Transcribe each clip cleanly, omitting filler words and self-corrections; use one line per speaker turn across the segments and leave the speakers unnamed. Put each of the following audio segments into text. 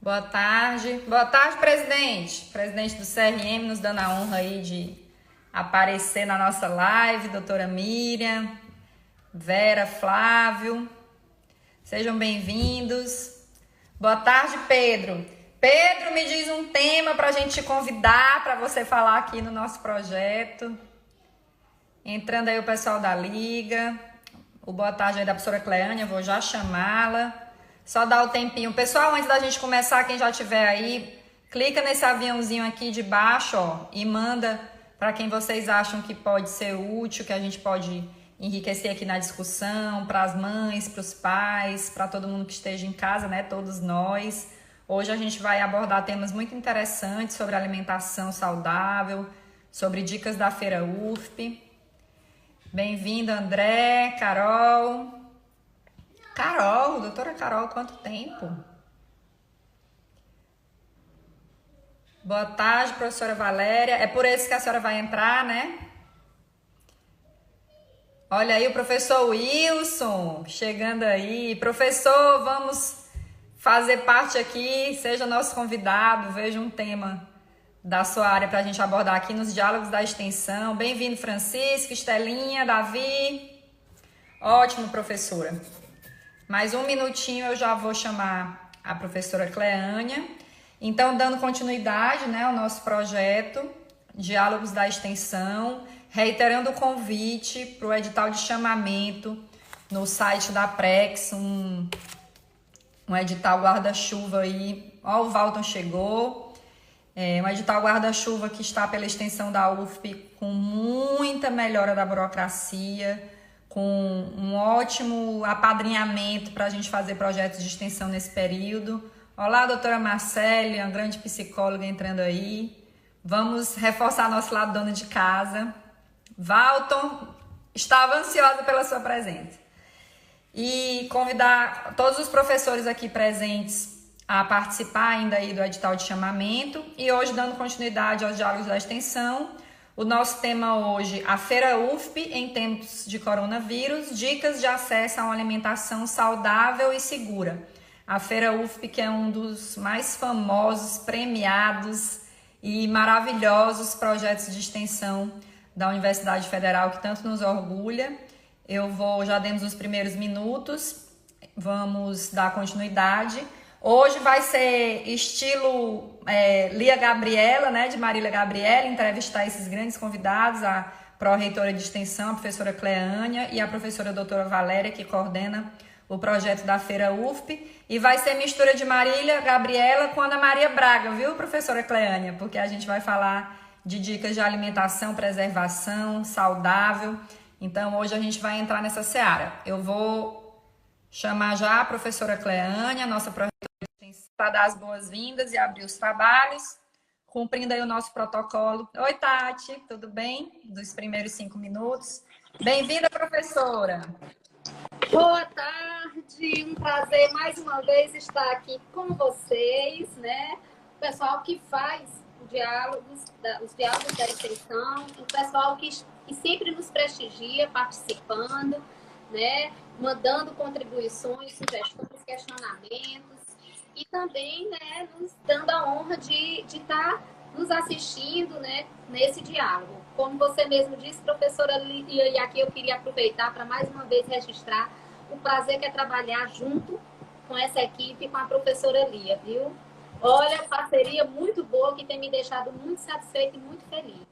Boa tarde, presidente. Presidente do CRM nos dando a honra aí de aparecer na nossa live, doutora Miriam, Vera, Flávio, sejam bem-vindos. Boa tarde, Pedro. Pedro, me diz um tema para a gente te convidar para você falar aqui no nosso projeto. Entrando aí o pessoal da Liga, o boa tarde aí da professora Cleânia, vou já chamá-la. Só dar o tempinho. Pessoal, antes da gente começar, quem já tiver aí, clica nesse aviãozinho aqui de baixo, ó, e manda para quem vocês acham que pode ser útil, que a gente pode enriquecer aqui na discussão, para as mães, para os pais, para todo mundo que esteja em casa, né, todos nós. Hoje a gente vai abordar temas muito interessantes sobre alimentação saudável, sobre dicas da Feira UFP. Bem-vindo, André, Carol. Carol, doutora Carol, quanto tempo? Boa tarde, professora Valéria. É por esse que a senhora vai entrar, né? Olha aí o professor Wilson chegando aí. Professor, vamos fazer parte aqui, seja nosso convidado, veja um tema da sua área para a gente abordar aqui nos diálogos da extensão. Bem-vindo, Francisco, Estelinha, Davi. Ótimo, professora. Mais um minutinho eu já vou chamar a professora Cleânia. Então, dando continuidade, né, ao nosso projeto Diálogos da Extensão, reiterando o convite para o edital de chamamento no site da Prex, um edital guarda-chuva aí. Ó, o Valton chegou. Um edital guarda-chuva que está pela extensão da UFP com muita melhora da burocracia, com um ótimo apadrinhamento para a gente fazer projetos de extensão nesse período. Olá, doutora Marcele, uma grande psicóloga entrando aí. Vamos reforçar nosso lado dona de casa. Valton, estava ansiosa pela sua presença. E convidar todos os professores aqui presentes a participar ainda aí do edital de chamamento. E hoje, dando continuidade aos diálogos da extensão, o nosso tema hoje, a Feira UFP em tempos de coronavírus, dicas de acesso a uma alimentação saudável e segura. A Feira UFP, que é um dos mais famosos, premiados e maravilhosos projetos de extensão da Universidade Federal, que tanto nos orgulha. Já demos os primeiros minutos, vamos dar continuidade. Hoje vai ser estilo Lia Gabriela, né, de Marília Gabriela, entrevistar esses grandes convidados, a pró-reitora de extensão, a professora Cleânia e a professora doutora Valéria, que coordena o projeto da Feira UFP. E vai ser mistura de Marília Gabriela com Ana Maria Braga, viu, professora Cleânia? Porque a gente vai falar de dicas de alimentação, preservação, saudável. Então, hoje a gente vai entrar nessa seara. Eu vou chamar já a professora Cleânia, nossa pró-reitora para dar as boas-vindas e abrir os trabalhos, cumprindo aí o nosso protocolo. Oi, Tati, tudo bem? Dos primeiros 5 minutos. Bem-vinda, professora.
Boa tarde, um prazer mais uma vez estar aqui com vocês, né? O pessoal que faz os diálogos da extensão, o pessoal que sempre nos prestigia participando, né? Mandando contribuições, sugestões, questionamentos. E também, né, nos dando a honra de estar nos assistindo, né, nesse diálogo. Como você mesmo disse, professora Lia, e aqui eu queria aproveitar para mais uma vez registrar o prazer que é trabalhar junto com essa equipe, com a professora Lia, viu? Olha, parceria muito boa que tem me deixado muito satisfeita e muito feliz.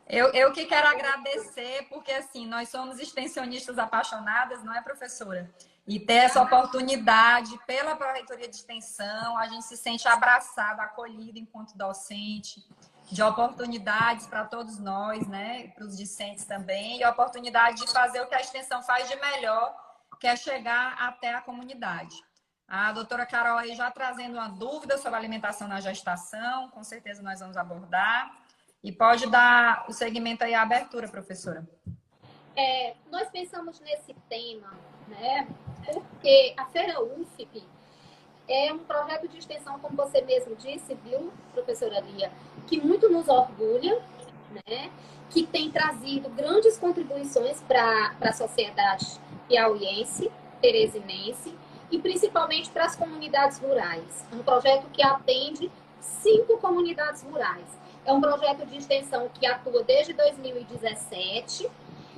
Eu que quero agradecer, porque assim, nós somos extensionistas apaixonadas, não é, professora? E ter essa oportunidade pela Pró-Reitoria de Extensão, a gente se sente abraçado, acolhido enquanto docente, de oportunidades para todos nós, né? Para os discentes também, e a oportunidade de fazer o que a extensão faz de melhor, que é chegar até a comunidade. A doutora Carol aí já trazendo uma dúvida sobre alimentação na gestação, com certeza nós vamos abordar. E pode dar o segmento aí, a abertura, professora.
Nós pensamos nesse tema, né? Porque a Feira UFP é um projeto de extensão, como você mesmo disse, viu, professora Lia, que muito nos orgulha, né? Que tem trazido grandes contribuições para a sociedade piauiense, teresinense, e principalmente para as comunidades rurais. É um projeto que atende 5 comunidades rurais. É um projeto de extensão que atua desde 2017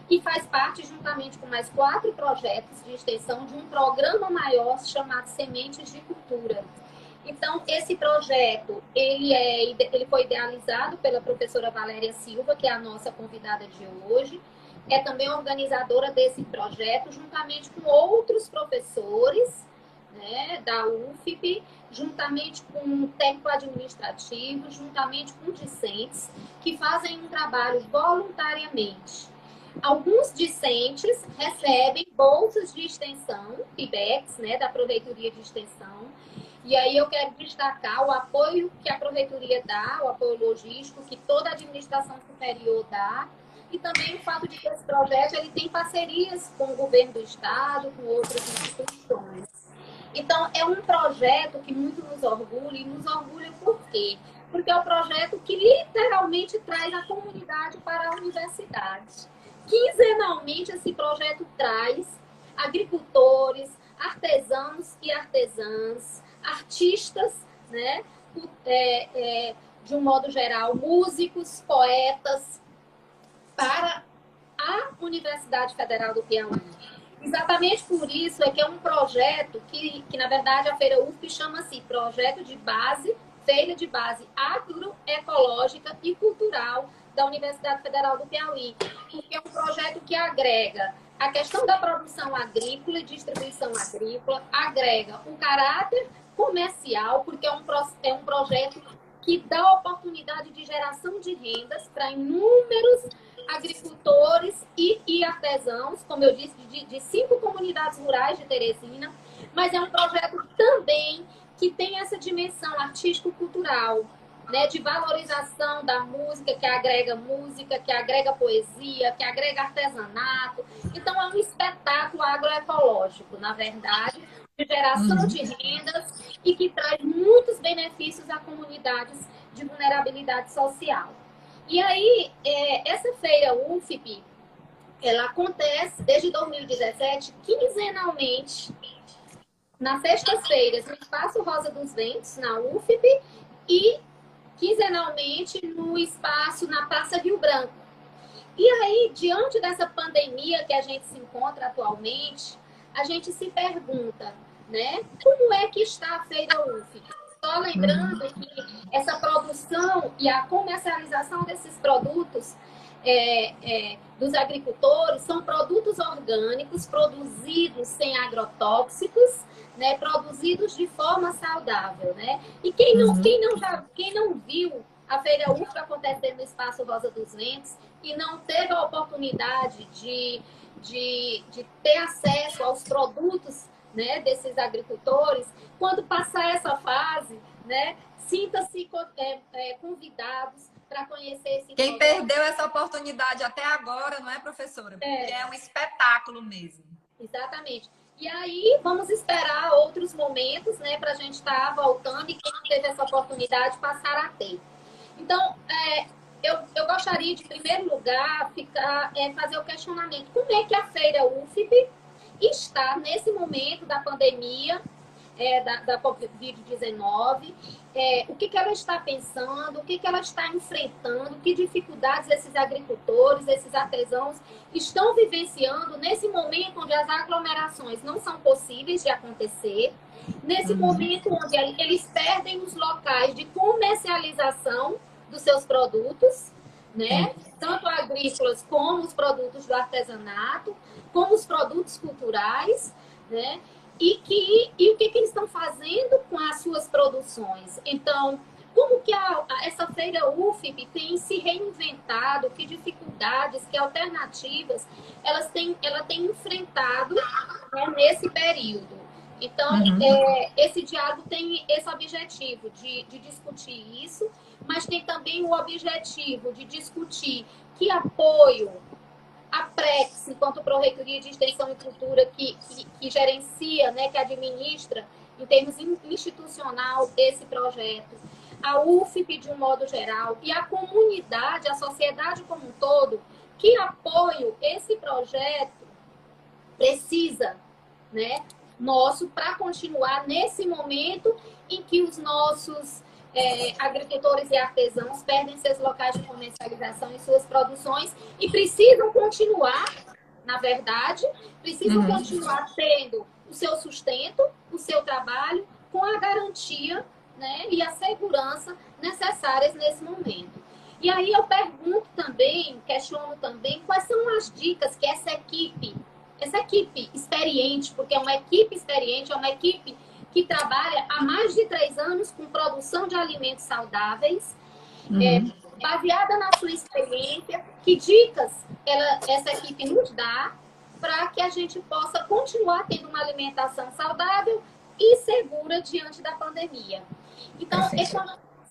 e faz parte, juntamente com mais 4 projetos de extensão, de um programa maior chamado Sementes de Cultura. Então, esse projeto, ele foi idealizado pela professora Valéria Silva, que é a nossa convidada de hoje. É também organizadora desse projeto, juntamente com outros professores, né, da UFIP, juntamente com técnico-administrativo, juntamente com discentes, que fazem um trabalho voluntariamente. Alguns discentes recebem bolsas de extensão, PIBEX, né, da Proreitoria de Extensão. E aí eu quero destacar o apoio que a Proreitoria dá, o apoio logístico que toda a administração superior dá, e também o fato de que esse projeto ele tem parcerias com o governo do estado, com outras instituições. Então, é um projeto que muito nos orgulha, e nos orgulha por quê? Porque é um projeto que literalmente traz a comunidade para a universidade. Quinzenalmente, esse projeto traz agricultores, artesãos e artesãs, artistas, né? De um modo geral, músicos, poetas, para a Universidade Federal do Piauí. Exatamente por isso é que é um projeto que na verdade, a Feira UFP chama-se Projeto de Base, Feira de Base Agroecológica e Cultural da Universidade Federal do Piauí, porque é um projeto que agrega a questão da produção agrícola e distribuição agrícola, agrega o caráter comercial, porque é um projeto que dá oportunidade de geração de rendas para inúmeros agricultores e artesãos, como eu disse, de 5 comunidades rurais de Teresina, mas é um projeto também que tem essa dimensão artístico-cultural, né, de valorização da música, que agrega poesia, que agrega artesanato. Então, é um espetáculo agroecológico, na verdade, de geração de rendas e que traz muitos benefícios a comunidades de vulnerabilidade social. E aí, essa feira UFP, ela acontece desde 2017, quinzenalmente, nas sextas-feiras, no Espaço Rosa dos Ventos, na UFP, e quinzenalmente no espaço na Praça Rio Branco. E aí, diante dessa pandemia que a gente se encontra atualmente, a gente se pergunta, né, como é que está a Feira UFP? Só lembrando que essa produção e a comercialização desses produtos dos agricultores são produtos orgânicos, produzidos sem agrotóxicos, né, produzidos de forma saudável, né? E quem não viu a Feira UFP acontecer no Espaço Rosa dos Ventos e não teve a oportunidade de ter acesso aos produtos, né, desses agricultores, quando passar essa fase, né, sinta-se convidados para conhecer esse
Quem perdeu essa oportunidade até agora, não é, professora? Porque é um espetáculo mesmo.
Exatamente. E aí, vamos esperar outros momentos, né, para a gente estar voltando e quem não teve essa oportunidade passar a ter. Então, eu gostaria de, em primeiro lugar, fazer o questionamento. Como é que a Feira UFP está, nesse momento da pandemia, da Covid-19, o que ela está pensando, o que ela está enfrentando, que dificuldades esses agricultores, esses artesãos estão vivenciando nesse momento onde as aglomerações não são possíveis de acontecer, nesse momento onde eles perdem os locais de comercialização dos seus produtos, né? Tanto agrícolas como os produtos do artesanato, como os produtos culturais, né? E o que eles estão fazendo com as suas produções. Então, como que essa Feira UFP tem se reinventado, que dificuldades, que alternativas ela tem enfrentado, né, nesse período. Então, esse diálogo tem esse objetivo de discutir isso, mas tem também o objetivo de discutir que apoio a PREX, enquanto Pró-Reitoria de Extensão e Cultura, que gerencia, né, que administra, em termos institucional, esse projeto, a UFP de um modo geral, e a comunidade, a sociedade como um todo, que apoio esse projeto precisa, né, nosso para continuar nesse momento em que os nossos agricultores e artesãos perdem seus locais de comercialização e suas produções e precisam continuar, na verdade, precisam continuar tendo o seu sustento, o seu trabalho, com a garantia, né, e a segurança necessárias nesse momento. E aí eu pergunto também, questiono também, quais são as dicas que essa equipe experiente, porque é uma equipe experiente, é uma equipe que trabalha há mais de 3 anos com produção de alimentos saudáveis, baseada na sua experiência, que dicas essa equipe nos dá para que a gente possa continuar tendo uma alimentação saudável e segura diante da pandemia. Então,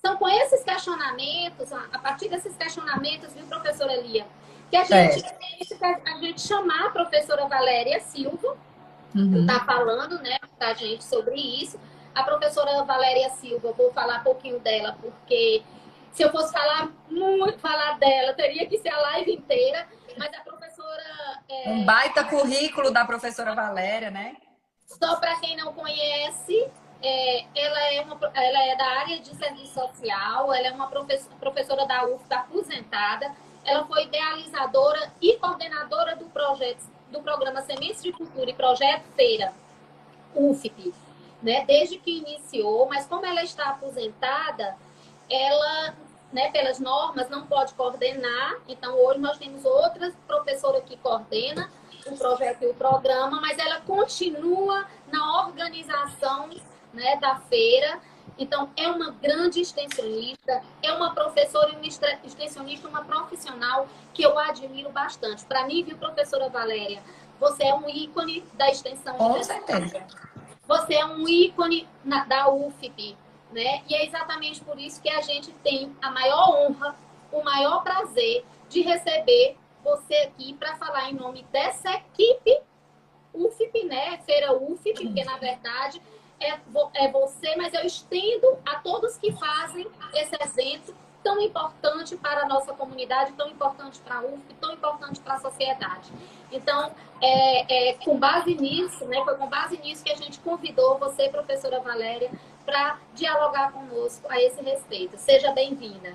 são com esses questionamentos, a partir desses questionamentos, viu, professora Lia, que a gente chamar a professora Valéria Silva, que está falando, né, para a gente sobre isso. A professora Valéria Silva, vou falar um pouquinho dela, porque se eu fosse falar dela, teria que ser a live inteira, mas a professora...
Um baita currículo da professora Valéria, né?
Só para quem não conhece, ela é da área de serviço social, ela é uma professora da UFBA aposentada, ela foi idealizadora e coordenadora do programa Sementes de Cultura e Projeto Feira, UFP, né, desde que iniciou, mas como ela está aposentada, ela, né, pelas normas, não pode coordenar, então hoje nós temos outra professora que coordena o projeto e o programa, mas ela continua na organização, né, da feira. Então, é uma grande extensionista, é uma professora e uma extensionista, uma profissional que eu admiro bastante. Para mim, viu, professora Valéria, você é um ícone da extensão de
pesquisa.
Você é um ícone da UFP, né? E é exatamente por isso que a gente tem a maior honra, o maior prazer de receber você aqui para falar em nome dessa equipe UFP, né? Feira UFP, porque na verdade é você, mas eu estendo a todos que fazem esse evento tão importante para a nossa comunidade, tão importante para a UFP, tão importante para a sociedade. Então, com base nisso, né, foi com base nisso que a gente convidou você, professora Valéria, para dialogar conosco a esse respeito. Seja bem-vinda.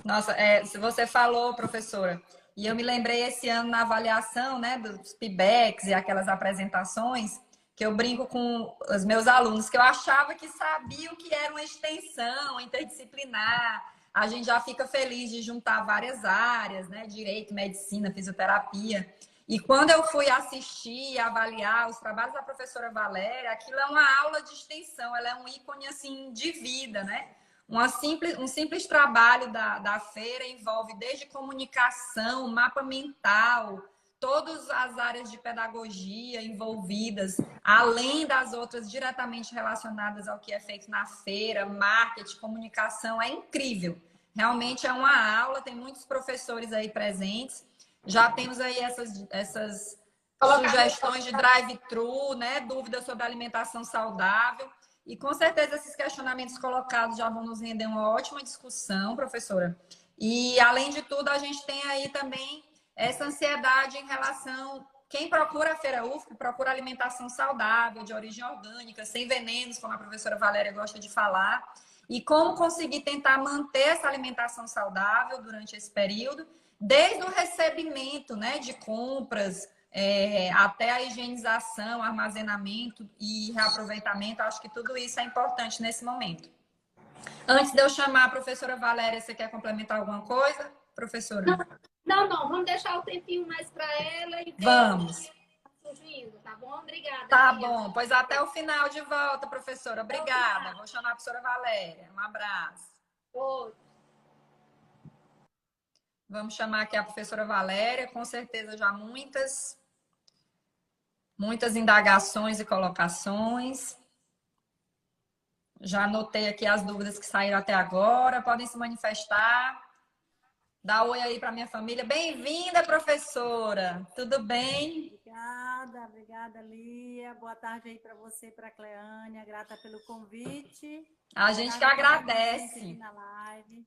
Nossa, se você falou, professora, e eu me lembrei esse ano na avaliação, né, dos feedbacks e aquelas apresentações, que eu brinco com os meus alunos, que eu achava que sabiam que era uma extensão interdisciplinar. A gente já fica feliz de juntar várias áreas, né, direito, medicina, fisioterapia. E quando eu fui assistir e avaliar os trabalhos da professora Valéria, aquilo é uma aula de extensão, ela é um ícone, assim, de vida, né? Um simples trabalho da feira envolve desde comunicação, mapa mental, todas as áreas de pedagogia envolvidas, além das outras diretamente relacionadas ao que é feito na feira, marketing, comunicação, é incrível. Realmente é uma aula, tem muitos professores aí presentes. Já temos aí essas sugestões de drive-thru, né? Dúvidas sobre alimentação saudável. E com certeza esses questionamentos colocados já vão nos render uma ótima discussão, professora. E além de tudo, a gente tem aí também essa ansiedade em relação. Quem procura a Feira UFP procura alimentação saudável, de origem orgânica, sem venenos, como a professora Valéria gosta de falar. E como conseguir tentar manter essa alimentação saudável durante esse período, desde o recebimento, né, de compras, até a higienização, armazenamento e reaproveitamento. Acho que tudo isso é importante nesse momento. Antes de eu chamar a professora Valéria, você quer complementar alguma coisa, professora?
Não, vamos deixar o tempinho mais para ela e
vamos.
Surgindo, tá bom? Obrigada.
Tá bom, pois até o final de volta, professora. Obrigada. Vou chamar a professora Valéria. Um abraço.
Oi.
Vamos chamar aqui a professora Valéria, com certeza já muitas indagações e colocações. Já anotei aqui as dúvidas que saíram até agora, podem se manifestar. Dá oi aí para minha família. Bem-vinda, professora. Tudo bem?
Obrigada, Lia. Boa tarde aí para você, para a Cleânia. Grata pelo convite.
A gente que agradece.
Na live.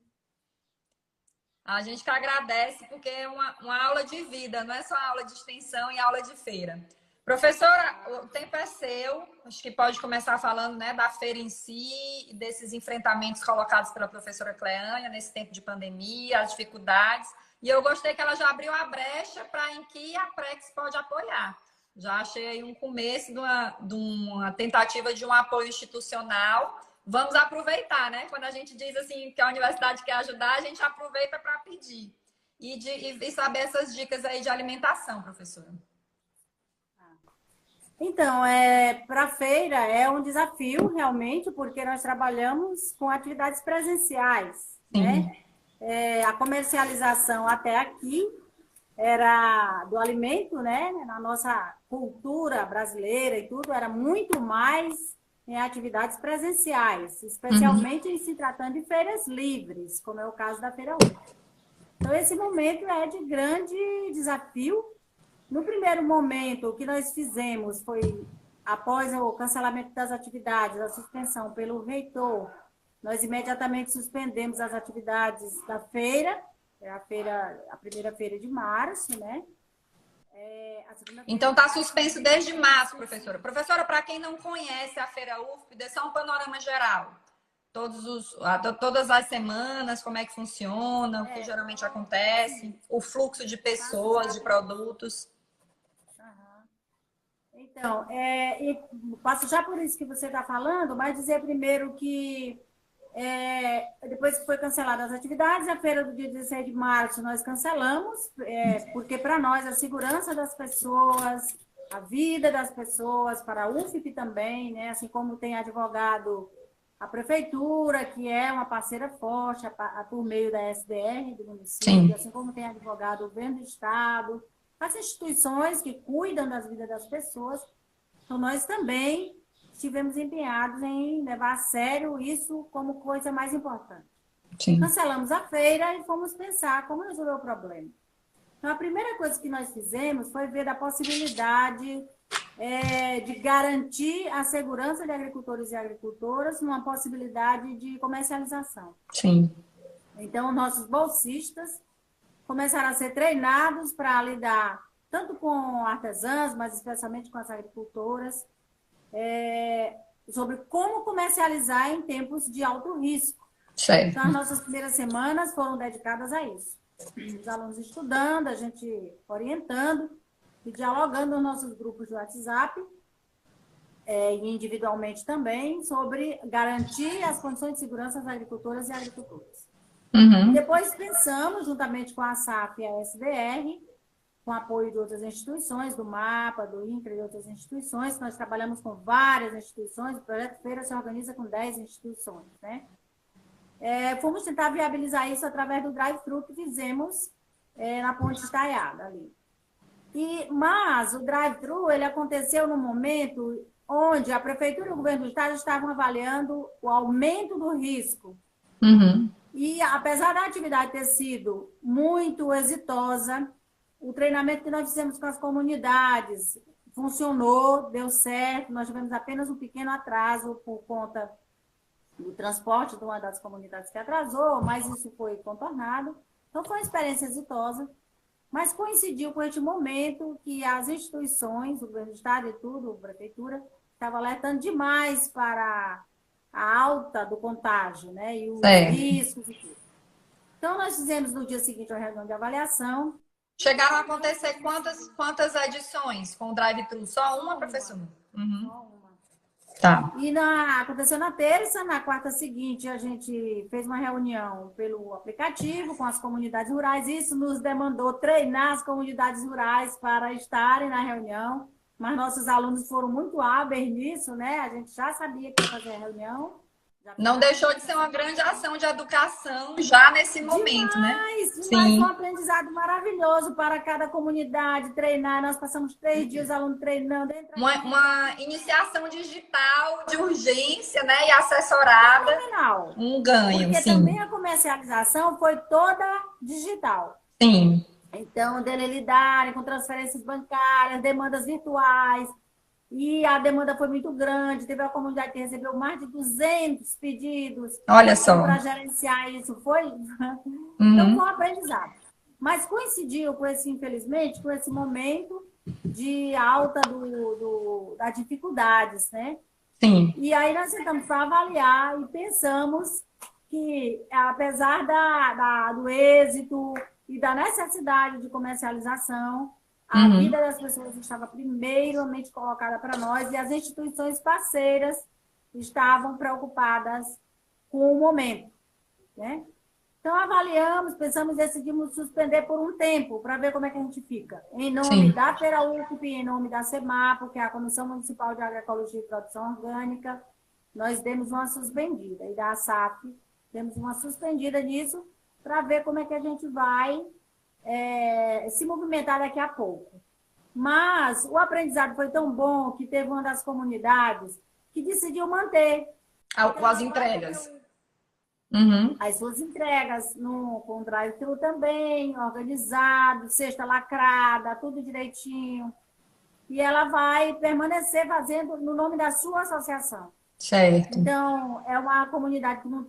A gente que agradece, porque é uma aula de vida, não é só aula de extensão e aula de feira. Professora, o tempo é seu. Acho que pode começar falando, né, da feira em si, desses enfrentamentos colocados pela professora Cleânia nesse tempo de pandemia, as dificuldades. E eu gostei que ela já abriu a brecha para em que a Prex pode apoiar. Já achei aí um começo de uma tentativa de um apoio institucional. Vamos aproveitar, né? Quando a gente diz assim que a universidade quer ajudar, a gente aproveita para pedir. E saber essas dicas aí de alimentação, professora.
Então, para a feira é um desafio, realmente, porque nós trabalhamos com atividades presenciais, né? A comercialização até aqui era do alimento, né? Na nossa cultura brasileira e tudo, era muito mais em atividades presenciais, especialmente em se tratando de feiras livres, como é o caso da Feira U. Então, esse momento é de grande desafio. No primeiro momento, o que nós fizemos foi, após o cancelamento das atividades, a suspensão pelo reitor, nós imediatamente suspendemos as atividades da feira, a primeira feira de março, né?
Então está suspenso desde março, professora. Professora, para quem não conhece a Feira UFP, dê só um panorama geral. Todas as semanas, como é que funciona, o que geralmente acontece, o fluxo de pessoas, de produtos.
Então, e passo já por isso que você está falando, mas dizer primeiro que depois que foi canceladas as atividades, a feira do dia 16 de março nós cancelamos, porque para nós a segurança das pessoas, a vida das pessoas, para a UFP também, né? Assim como tem advogado a prefeitura, que é uma parceira forte, por meio da SDR do município,
Sim.
assim como tem advogado o governo do estado, as instituições que cuidam das vidas das pessoas. Então, nós também estivemos empenhados em levar a sério isso como coisa mais importante.
Sim.
Cancelamos a feira e fomos pensar como resolver o problema. Então, a primeira coisa que nós fizemos foi ver a possibilidade de garantir a segurança de agricultores e agricultoras numa possibilidade de comercialização.
Sim.
Então, nossos bolsistas começaram a ser treinados para lidar tanto com artesãs, mas especialmente com as agricultoras, sobre como comercializar em tempos de alto risco.
Certo.
Então, as nossas primeiras semanas foram dedicadas a isso. Os alunos estudando, a gente orientando e dialogando nos nossos grupos de WhatsApp, e individualmente também, sobre garantir as condições de segurança das agricultoras e agricultores.
Uhum.
Depois pensamos, juntamente com a SAF e a SDR, com apoio de outras instituições, do MAPA, do INCRA e outras instituições, nós trabalhamos com várias instituições, o Projeto Feira se organiza com 10 instituições, né? Fomos tentar viabilizar isso através do drive-thru que fizemos na Ponte Estaiada ali. Mas o drive-thru, ele aconteceu no momento onde a Prefeitura e o Governo do Estado estavam avaliando o aumento do risco.
Uhum.
E apesar da atividade ter sido muito exitosa, o treinamento que nós fizemos com as comunidades funcionou, deu certo, nós tivemos apenas um pequeno atraso por conta do transporte de uma das comunidades que atrasou, mas isso foi contornado. Então, foi uma experiência exitosa, mas coincidiu com este momento que as instituições, o governo do estado e tudo, a prefeitura, estavam alertando demais para a alta do contágio, né? E os riscos e tudo. Então, nós fizemos no dia seguinte uma reunião de avaliação.
Chegaram a acontecer quantas edições com o drive-thru? Só uma, professora? Uhum.
Só uma.
Tá.
E aconteceu na terça, na quarta seguinte, a gente fez uma reunião pelo aplicativo com as comunidades rurais. Isso nos demandou treinar as comunidades rurais para estarem na reunião, mas nossos alunos foram muito hábeis nisso, né? A gente já sabia que ia fazer a reunião.
Não deixou de ser uma grande ação de educação já nesse momento, né?
Demais,
Sim.
Um aprendizado maravilhoso para cada comunidade treinar. Nós passamos 3 dias aluno treinando.
Uma iniciação digital de urgência, né? E assessorada.
Fenomenal.
Um ganho,
porque
sim.
Também a comercialização foi toda digital.
Sim.
Então, dele lidarem com transferências bancárias, demandas virtuais. E a demanda foi muito grande. Teve a comunidade que recebeu mais de 200 pedidos.
Olha só.
Para gerenciar isso. Foi.
Uhum.
Então, foi um aprendizado. Mas coincidiu com esse, infelizmente, com esse momento de alta das dificuldades, né?
Sim.
E aí nós sentamos para avaliar e pensamos que, apesar do êxito e da necessidade de comercialização, a vida das pessoas estava primeiramente colocada para nós e as instituições parceiras estavam preocupadas com o momento, né? Então, avaliamos, pensamos, decidimos suspender por um tempo, para ver como é que a gente fica. Em nome
Sim.
da Feira UFP, em nome da CEMAPO, que é a Comissão Municipal de Agroecologia e Produção Orgânica, nós demos uma suspendida. E da SAF, demos uma suspendida nisso, para ver como é que a gente vai se movimentar daqui a pouco. Mas o aprendizado foi tão bom que teve uma das comunidades que decidiu manter.
Com as entregas. Uhum.
As suas entregas com o drive-thru também, organizado, cesta lacrada, tudo direitinho. E ela vai permanecer fazendo no nome da sua associação.
Certo.
Então, é uma comunidade que não,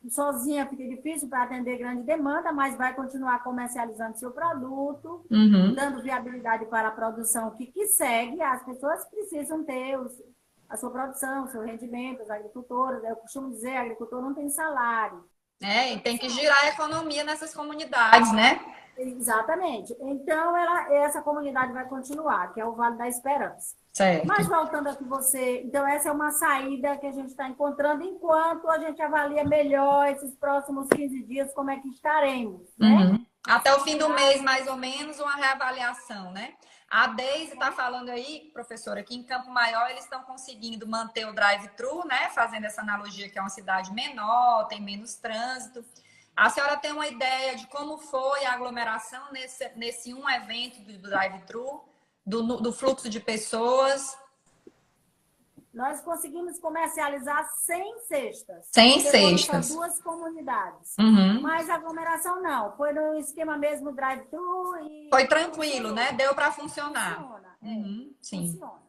sozinha fica difícil para atender grande demanda, mas vai continuar comercializando seu produto, dando viabilidade para a produção que segue. As pessoas precisam ter a sua produção, o seu rendimento, os agricultores. Eu costumo dizer, agricultor não tem salário.
E tem que girar a economia nessas comunidades, né?
Exatamente. Então, essa comunidade vai continuar, que é o Vale da Esperança.
Certo.
Mas voltando aqui então essa é uma saída que a gente está encontrando enquanto a gente avalia melhor esses próximos 15 dias, como é que estaremos, né?
Até o fim do mês, mais ou menos, uma reavaliação, né? A Deise está falando aí, professora, que em Campo Maior eles estão conseguindo manter o drive-thru, né? Fazendo essa analogia que é uma cidade menor, tem menos trânsito. A senhora tem uma ideia de como foi a aglomeração nesse um evento do drive-thru, do fluxo de pessoas?
Nós conseguimos comercializar 100 cestas.
100 cestas.
São 2 comunidades. Mas a aglomeração não. Foi no esquema mesmo drive-thru.
Foi tranquilo, né? Deu para funcionar.
Funciona.
Sim.
Funciona.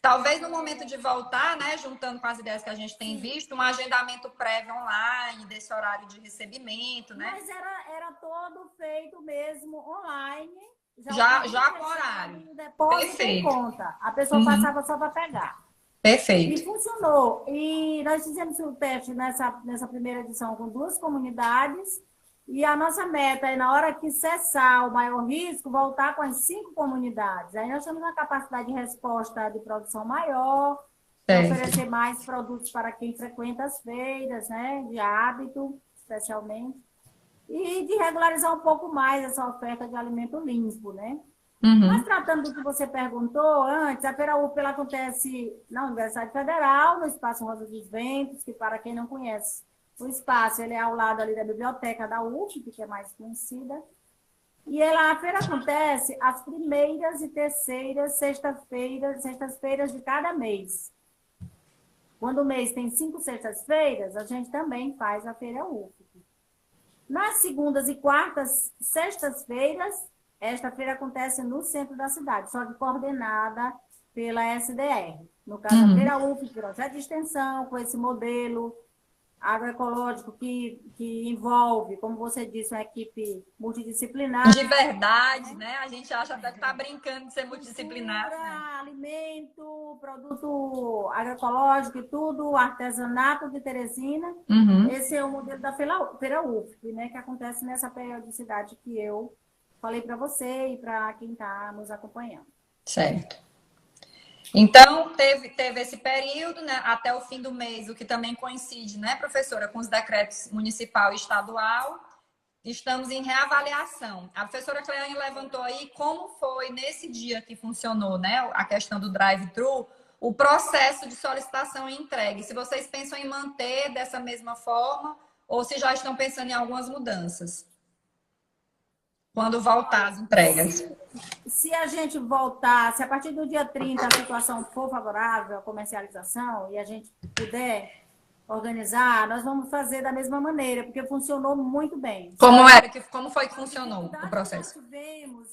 Talvez no momento de voltar, né, juntando com as ideias que a gente tem visto, um agendamento prévio online desse horário de recebimento, né?
Mas era todo feito mesmo online.
Já com horário.
Perfeito. Conta. A pessoa passava só para pegar.
Perfeito.
E funcionou. E nós fizemos o teste nessa primeira edição com 2 comunidades. E a nossa meta é, na hora que cessar o maior risco, voltar com as 5 comunidades. Aí nós temos uma capacidade de resposta de produção maior, oferecer mais produtos para quem frequenta as feiras, né? De hábito, especialmente. E de regularizar um pouco mais essa oferta de alimento limpo, né? Mas tratando do que você perguntou antes, a Feira UFP acontece na Universidade Federal, no Espaço Rosa dos Ventos, que para quem não conhece, o espaço ele é ao lado ali da biblioteca da UFP, que é mais conhecida. E a feira acontece às primeiras e terceiras sextas-feiras de cada mês. Quando o mês tem 5 sextas-feiras, a gente também faz a Feira UFP. Nas segundas e quartas, sextas-feiras, esta feira acontece no centro da cidade, só que coordenada pela SDR. No caso, a Feira UFP, projeto de extensão, com esse modelo agroecológico que envolve, como você disse, uma equipe multidisciplinar.
De verdade, né? A gente acha até que está brincando de ser multidisciplinar.
Cultura, alimento, produto agroecológico e tudo, artesanato de Teresina. Esse é o modelo da Feira UFP, né? Que acontece nessa periodicidade que eu falei para você e para quem está nos acompanhando.
Certo. Então, teve esse período, né, até o fim do mês, o que também coincide, né, professora, com os decretos municipal e estadual. Estamos em reavaliação. A professora Cleane levantou aí como foi nesse dia que funcionou, né, a questão do drive-thru, o processo de solicitação e entrega. Se vocês pensam em manter dessa mesma forma ou se já estão pensando em algumas mudanças quando voltar as entregas.
Se a gente voltar, se a partir do dia 30 a situação for favorável à comercialização e a gente puder organizar, nós vamos fazer da mesma maneira, porque funcionou muito bem.
Como foi que funcionou o processo?
Nós tivemos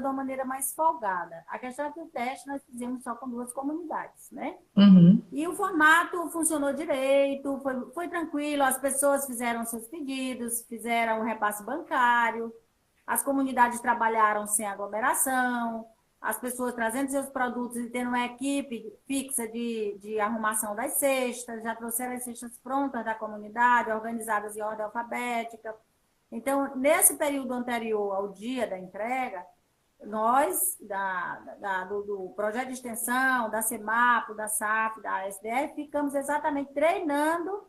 de uma maneira mais folgada. A questão é que o teste nós fizemos só com 2 comunidades, né?
Uhum.
E o formato funcionou direito, foi tranquilo, as pessoas fizeram seus pedidos, fizeram o repasse bancário, as comunidades trabalharam sem aglomeração, as pessoas trazendo seus produtos e tendo uma equipe fixa de arrumação das cestas, já trouxeram as cestas prontas da comunidade, organizadas em ordem alfabética. Então, nesse período anterior ao dia da entrega, nós, do projeto de extensão, da CEMAPO, da SAF, da SDF, ficamos exatamente treinando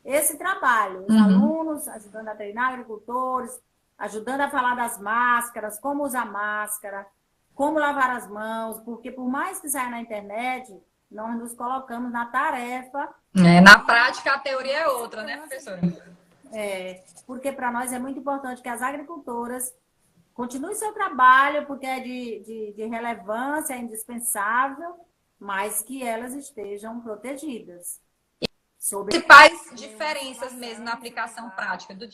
esse trabalho. Os alunos ajudando a treinar agricultores, ajudando a falar das máscaras, como usar máscara, como lavar as mãos, porque por mais que saia na internet, nós nos colocamos na tarefa.
Na prática, a teoria é outra, né, professora?
Porque para nós é muito importante que as agricultoras continuem seu trabalho, porque é de relevância, é indispensável, mas que elas estejam protegidas.
Principais diferenças mesmo na aplicação prática do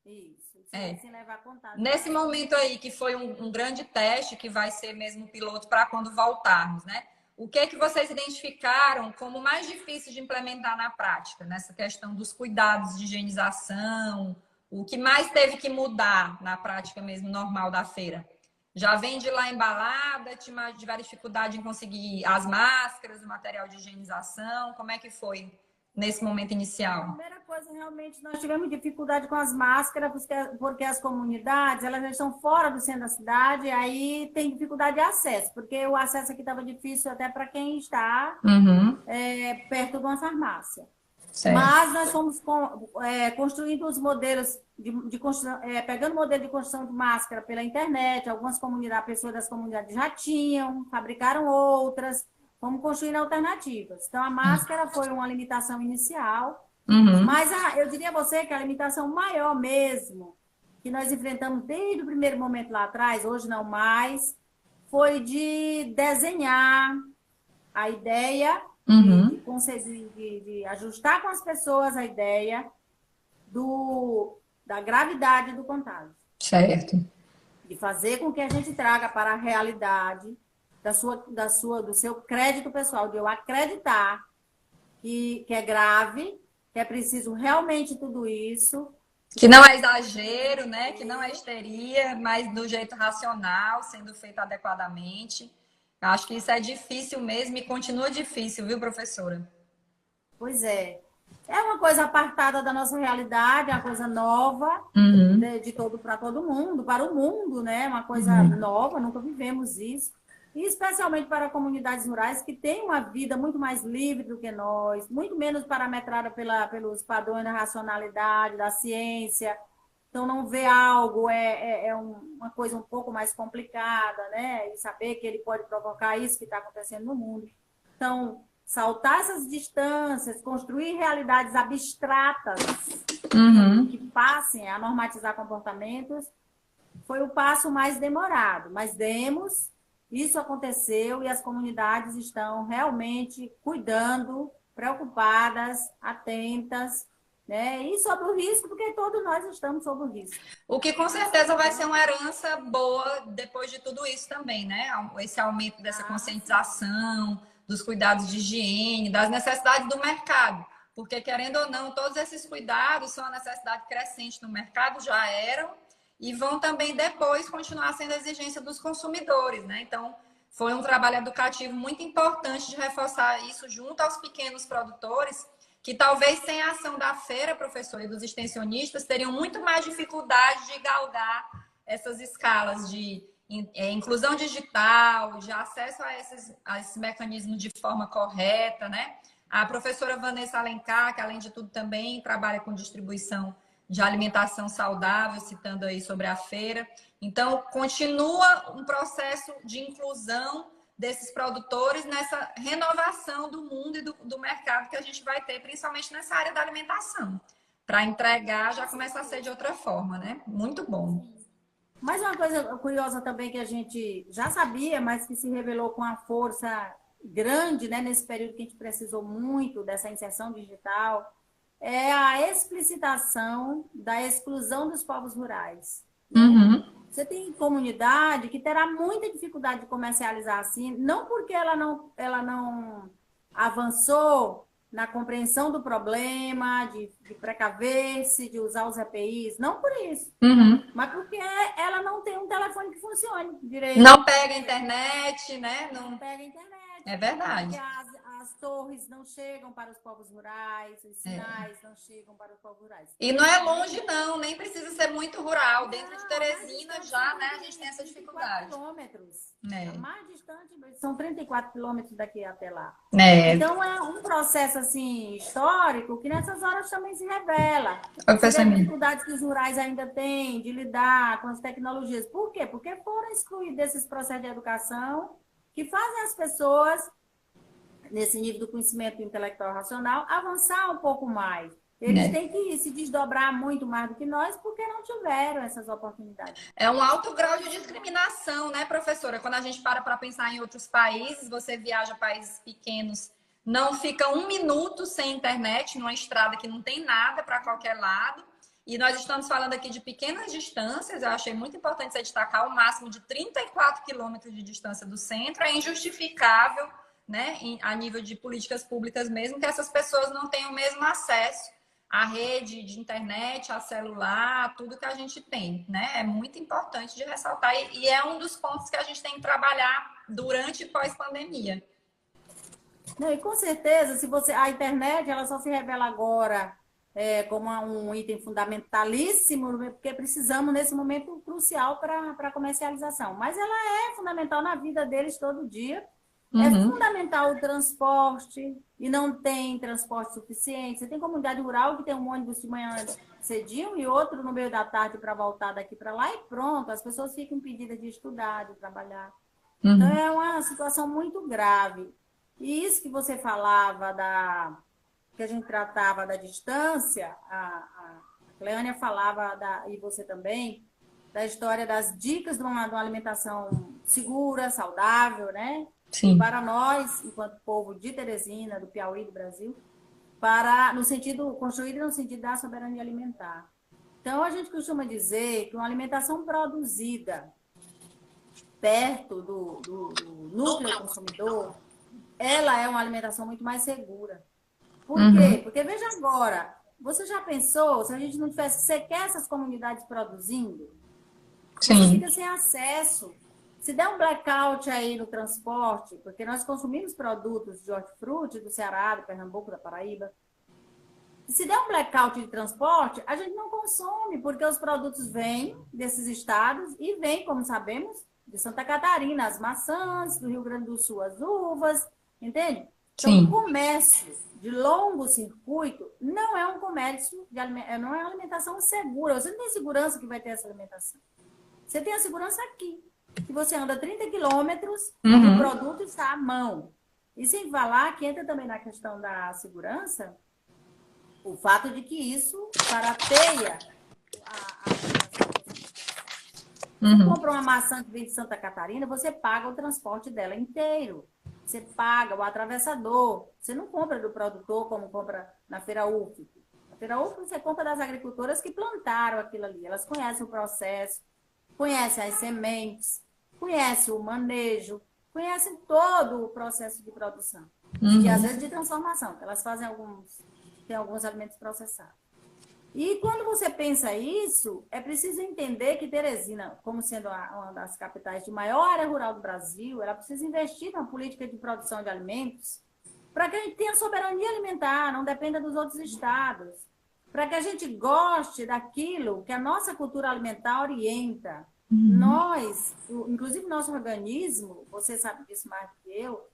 Isso. Sem levar contato.
Nesse momento aí, que foi um grande teste, que vai ser mesmo piloto para quando voltarmos, né? O que é que vocês identificaram como mais difícil de implementar na prática, nessa questão dos cuidados de higienização? O que mais teve que mudar na prática mesmo normal da feira? Já vem de lá embalada, tiveram dificuldade em conseguir as máscaras, o material de higienização? Como é que foi nesse momento inicial?
A primeira coisa, realmente, nós tivemos dificuldade com as máscaras, porque as comunidades, elas já estão fora do centro da cidade, aí tem dificuldade de acesso, porque o acesso aqui estava difícil até para quem está perto de uma farmácia. Certo. Mas nós fomos construindo os modelos de construção, pegando modelo de construção de máscara pela internet, algumas comunidades, pessoas das comunidades já tinham, fabricaram outras, fomos construindo alternativas. Então, a máscara foi uma limitação inicial, mas eu diria a você que a limitação maior mesmo, que nós enfrentamos desde o primeiro momento lá atrás, hoje não mais, foi de desenhar a ideia, de ajustar com as pessoas a ideia da gravidade do contágio.
Certo.
De fazer com que a gente traga para a realidade do seu crédito pessoal, de eu acreditar que é grave, que é preciso realmente tudo isso.
Que não é exagero, né? Que não é histeria, mas do jeito racional, sendo feito adequadamente. Acho que isso é difícil mesmo e continua difícil, viu, professora?
Pois é. É uma coisa apartada da nossa realidade, é uma coisa nova, para todo mundo, para o mundo, né? Uma coisa nova, nunca vivemos isso. E especialmente para comunidades rurais que têm uma vida muito mais livre do que nós, muito menos parametrada pelos padrões da racionalidade, da ciência. Então, não ver algo uma coisa um pouco mais complicada, né? E saber que ele pode provocar isso que está acontecendo no mundo. Então, saltar essas distâncias, construir realidades abstratas que passem a normatizar comportamentos, foi o passo mais demorado. Mas isso aconteceu e as comunidades estão realmente cuidando, preocupadas, atentas, né? E sobre o risco, porque todos nós estamos sob o risco.
O que com certeza vai ser uma herança boa depois de tudo isso também, né? Esse aumento dessa conscientização, dos cuidados de higiene, das necessidades do mercado. Porque, querendo ou não, todos esses cuidados são a necessidade crescente no mercado, já eram, e vão também depois continuar sendo a exigência dos consumidores, né? Então, foi um trabalho educativo muito importante de reforçar isso junto aos pequenos produtores, que talvez sem a ação da feira, professor, e dos extensionistas, teriam muito mais dificuldade de galgar essas escalas de inclusão digital, de acesso a esses mecanismos de forma correta, né? A professora Vanessa Alencar, que além de tudo também trabalha com distribuição de alimentação saudável, citando aí sobre a feira. Então, continua um processo de inclusão desses produtores nessa renovação do mundo e do mercado que a gente vai ter, principalmente nessa área da alimentação. Para entregar, já começa a ser de outra forma, né? Muito bom.
Mas uma coisa curiosa também que a gente já sabia, mas que se revelou com a força grande, né, nesse período que a gente precisou muito dessa inserção digital, é a explicitação da exclusão dos povos rurais. Você tem comunidade que terá muita dificuldade de comercializar assim, não porque ela não avançou na compreensão do problema, de precaver-se, de usar os EPIs, não por isso, mas porque ela não tem um telefone que funcione direito.
Não pega a internet, né?
Não pega a internet.
É verdade.
Porque as torres não chegam para os povos rurais, os sinais não chegam para os povos rurais.
E não é longe, não, nem precisa ser muito rural. Dentro de Teresina já, né, a gente tem essa dificuldade.
Quilômetros. A mais distante, são 34 quilômetros daqui até lá. Então é um processo assim histórico que nessas horas também se revela. As dificuldades que os rurais ainda têm de lidar com as tecnologias. Por quê? Porque foram excluídos desses processos de educação que fazem as pessoas, nesse nível do conhecimento intelectual racional, avançar um pouco mais. Eles têm que se desdobrar muito mais do que nós, porque não tiveram essas oportunidades.
É um alto grau de discriminação, né, professora? Quando a gente para pensar em outros países, você viaja a países pequenos, não fica um minuto sem internet, numa estrada que não tem nada para qualquer lado. E nós estamos falando aqui de pequenas distâncias, eu achei muito importante você destacar o máximo de 34 quilômetros de distância do centro, é injustificável, né, a nível de políticas públicas mesmo, que essas pessoas não tenham o mesmo acesso à rede de internet, a celular, tudo que a gente tem, né? É muito importante de ressaltar e é um dos pontos que a gente tem que trabalhar durante e pós-pandemia.
Não, e com certeza, a internet ela só se revela agora como um item fundamentalíssimo, porque precisamos nesse momento crucial para a comercialização. Mas ela é fundamental na vida deles todo dia. É fundamental o transporte e não tem transporte suficiente. Você tem comunidade rural que tem um ônibus de manhã cedinho e outro no meio da tarde para voltar daqui para lá e pronto. As pessoas ficam impedidas de estudar, de trabalhar. Então é uma situação muito grave. E isso que você falava que a gente tratava da distância, a Cleânia falava, e você também, da história das dicas de uma alimentação segura, saudável, né? Sim. Para nós, enquanto povo de Teresina, do Piauí, do Brasil, construída no sentido da soberania alimentar. Então, a gente costuma dizer que uma alimentação produzida perto do núcleo consumidor, ela é uma alimentação muito mais segura. Por quê? Porque, veja agora, você já pensou, se a gente não tivesse sequer essas comunidades produzindo, você fica sem acesso. Se der um blackout aí no transporte, porque nós consumimos produtos de hortifruti do Ceará, do Pernambuco, da Paraíba, se der um blackout de transporte, a gente não consome, porque os produtos vêm desses estados e vêm, como sabemos, de Santa Catarina, as maçãs, do Rio Grande do Sul, as uvas, entende? Então, o comércio de longo circuito não é um comércio, não é uma alimentação segura. Você não tem segurança que vai ter essa alimentação. Você tem a segurança aqui, que você anda 30 quilômetros e o produto está à mão. E sem falar que entra também na questão da segurança, o fato de que isso barateia Você compra uma maçã que vem de Santa Catarina, você paga o transporte dela inteiro. Você paga o atravessador. Você não compra do produtor como compra na Feira UF. Na Feira UF você compra das agricultoras que plantaram aquilo ali. Elas conhecem o processo, conhecem as sementes, conhecem o manejo, conhecem todo o processo de produção. E às vezes de transformação. Elas têm alguns alimentos processados. E quando você pensa isso, é preciso entender que Teresina, como sendo uma das capitais de maior área rural do Brasil, ela precisa investir na política de produção de alimentos para que a gente tenha soberania alimentar, não dependa dos outros estados, para que a gente goste daquilo que a nossa cultura alimentar orienta. Nós, inclusive nosso organismo, você sabe disso mais do que eu,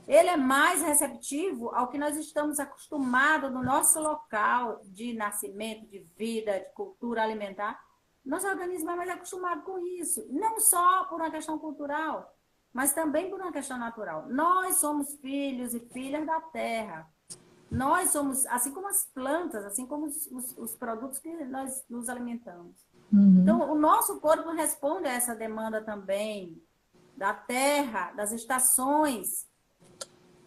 ele é mais receptivo ao que nós estamos acostumados no nosso local de nascimento, de vida, de cultura alimentar. Nosso organismo é mais acostumado com isso, não só por uma questão cultural, mas também por uma questão natural. Nós somos filhos e filhas da terra. Nós somos, assim como as plantas, assim como os produtos que nós nos alimentamos. Então, o nosso corpo responde a essa demanda também da terra, das estações.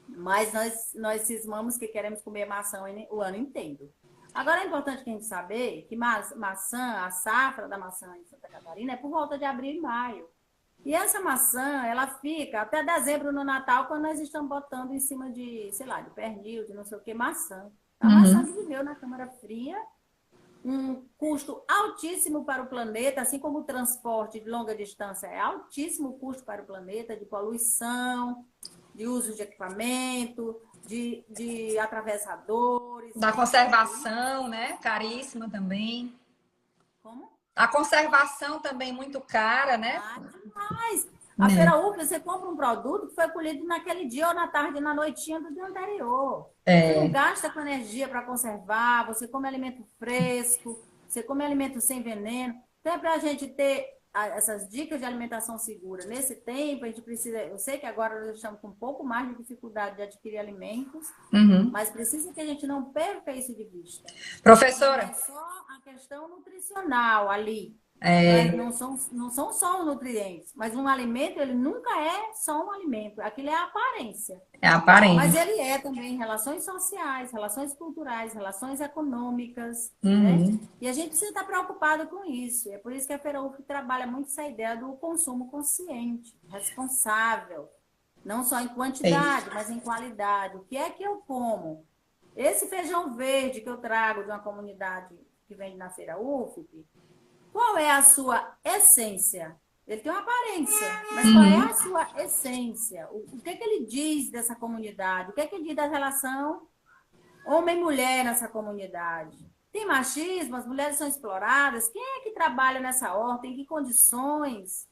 Mas nós cismamos que queremos comer maçã o ano inteiro. Agora é importante que a gente saber que maçã, a safra da maçã em Santa Catarina é por volta de abril e maio. E essa maçã, ela fica até dezembro no Natal, quando nós estamos botando em cima de, sei lá, de pernil, de não sei o que, maçã. A maçã viveu na câmara fria, um custo altíssimo para o planeta, assim como o transporte de longa distância é altíssimo o custo para o planeta, de poluição, de uso de equipamento, de atravessadores.
Da conservação, né? Caríssima também.
Como?
A conservação também muito cara, né?
Ah, demais! A feira UFBA, você compra um produto que foi colhido naquele dia ou na tarde, na noitinha do dia anterior. Você não gasta com energia para conservar, você come alimento fresco, você come alimento sem veneno. Então, é para a gente ter essas dicas de alimentação segura nesse tempo, a gente precisa. Eu sei que agora nós estamos com um pouco mais de dificuldade de adquirir alimentos, mas precisa que a gente não perca isso de vista.
Professora.
Não é só a questão nutricional ali. Não são só os nutrientes, mas um alimento, ele nunca é só um alimento. Aquilo é a aparência.
É a aparência.
Mas ele é também relações sociais, relações culturais, relações econômicas. Né? E a gente precisa estar preocupado com isso. É por isso que a Feira UFBA trabalha muito essa ideia do consumo consciente, responsável. Não só em quantidade, mas em qualidade. O que é que eu como? Esse feijão verde que eu trago de uma comunidade que vende na Feira UFBA, qual é a sua essência? Ele tem uma aparência, mas qual é a sua essência? O que é que ele diz dessa comunidade? O que é que ele diz da relação homem-mulher nessa comunidade? Tem machismo? As mulheres são exploradas? Quem é que trabalha nessa horta? Em que condições?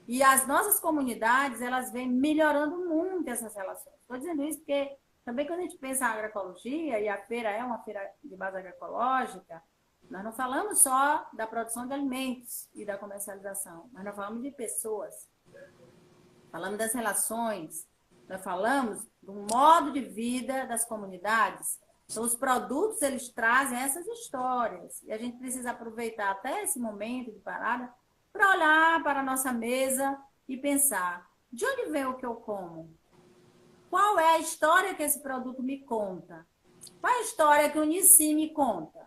E as nossas comunidades, elas vêm melhorando muito essas relações. Estou dizendo isso porque também quando a gente pensa em agroecologia, e a feira é uma feira de base agroecológica, nós não falamos só da produção de alimentos e da comercialização, mas nós falamos de pessoas, falamos das relações, nós falamos do modo de vida das comunidades. Então, os produtos, eles trazem essas histórias. E a gente precisa aproveitar até esse momento de parada para olhar para a nossa mesa e pensar, de onde vem o que eu como? Qual é a história que esse produto me conta? Qual é a história que o Nissim me conta?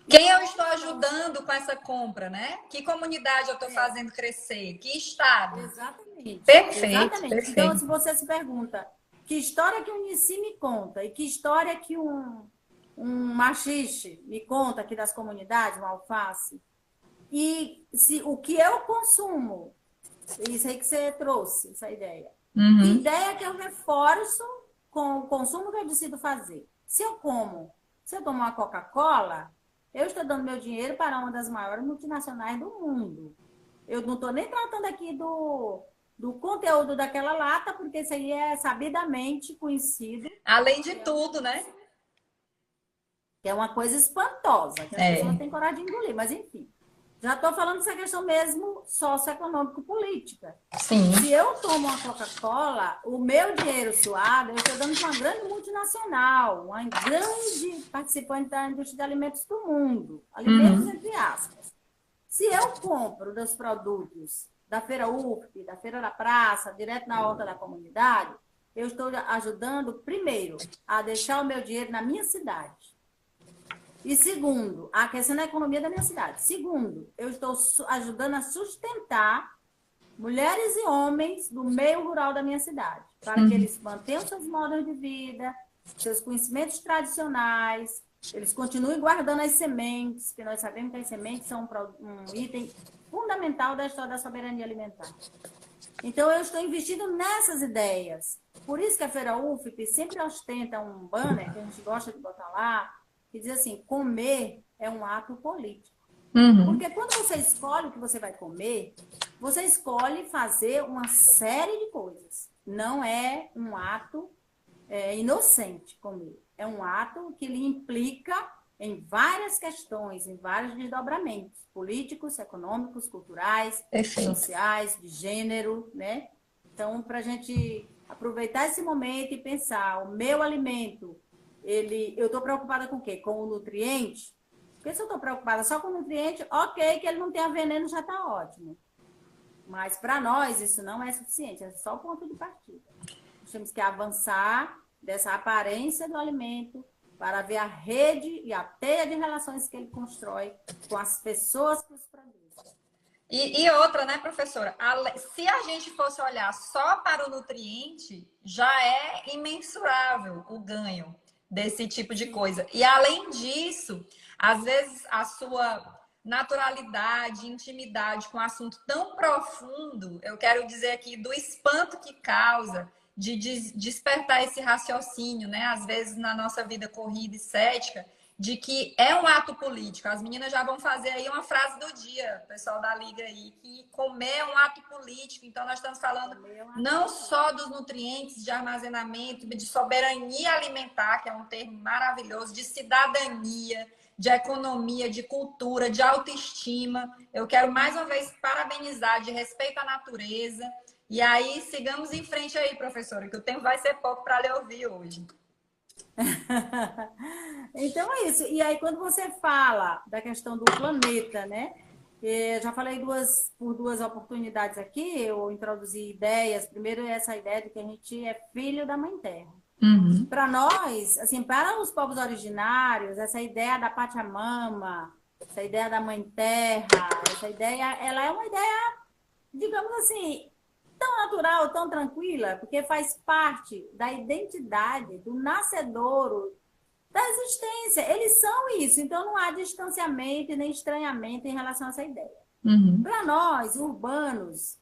Quem eu estou ajudando com essa compra, né? Que comunidade eu estou fazendo crescer? Que estado?
Exatamente.
Perfeito,
Exatamente.
perfeito.
Então, se você se pergunta que história que o Nissim me conta e que história que um machixe me conta aqui das comunidades, um alface, e o que eu consumo, isso aí que você trouxe, essa ideia. Que ideia que eu reforço com o consumo que eu decido fazer. Se eu tomo uma Coca-Cola, eu estou dando meu dinheiro para uma das maiores multinacionais do mundo. Eu não estou nem tratando aqui do conteúdo daquela lata, porque isso aí é sabidamente conhecido.
Além de tudo, né?
Que é uma coisa espantosa, que as pessoas não têm coragem de engolir, mas enfim. Já estou falando dessa questão mesmo socioeconômico-política.
Sim.
Se eu tomo uma Coca-Cola, o meu dinheiro suado, eu estou dando para uma grande multinacional, uma grande participante da indústria de alimentos do mundo. Alimentos entre aspas. Se eu compro dos produtos da Feira UFBA, da Feira da Praça, direto na horta da comunidade, eu estou ajudando, primeiro, a deixar o meu dinheiro na minha cidade. E segundo, aquecendo a economia da minha cidade. Segundo, eu estou ajudando a sustentar mulheres e homens do meio rural da minha cidade, para que eles mantenham seus modos de vida, seus conhecimentos tradicionais, eles continuem guardando as sementes, porque nós sabemos que as sementes são um item fundamental da história da soberania alimentar. Então, eu estou investindo nessas ideias. Por isso que a Feira UFBA sempre ostenta um banner, que a gente gosta de botar lá, que diz assim, comer é um ato político. Porque quando você escolhe o que você vai comer, você escolhe fazer uma série de coisas. Não é um ato inocente comer. É um ato que lhe implica em várias questões, em vários desdobramentos políticos, econômicos, culturais, sociais, de gênero, né? Então, para a gente aproveitar esse momento e pensar, o meu alimento, eu estou preocupada com o quê? Com o nutriente? Porque se eu estou preocupada só com o nutriente, ok, que ele não tenha veneno já está ótimo. Mas para nós isso não é suficiente, é só o ponto de partida. Nós temos que avançar dessa aparência do alimento para ver a rede e a teia de relações que ele constrói com as pessoas que os produzem.
E outra, né, professora? Se a gente fosse olhar só para o nutriente, já é imensurável o ganho desse tipo de coisa. E além disso, às vezes a sua naturalidade, intimidade com um assunto tão profundo, eu quero dizer aqui do espanto que causa de despertar esse raciocínio, né? Às vezes na nossa vida corrida e cética, de que é um ato político. As meninas já vão fazer aí uma frase do dia, pessoal da Liga aí, que comer é um ato político. Então, nós estamos falando não só dos nutrientes, de armazenamento, de soberania alimentar, que é um termo maravilhoso, de cidadania, de economia, de cultura, de autoestima. Eu quero mais uma vez parabenizar, de respeito à natureza. E aí, sigamos em frente aí, professora, que o tempo vai ser pouco para lhe ouvir hoje.
Então é isso. E aí, quando você fala da questão do planeta, né? Eu já falei por duas oportunidades aqui, eu introduzi ideias. Primeiro, essa ideia de que a gente é filho da Mãe Terra.
Uhum.
Para nós, assim, para os povos originários, essa ideia da Pachamama, essa ideia da Mãe Terra, essa ideia, ela é uma ideia, digamos assim, tão natural, tão tranquila, porque faz parte da identidade do nascedouro, da existência. Eles são isso, então não há distanciamento e nem estranhamento em relação a essa ideia.
Uhum.
Para nós, urbanos,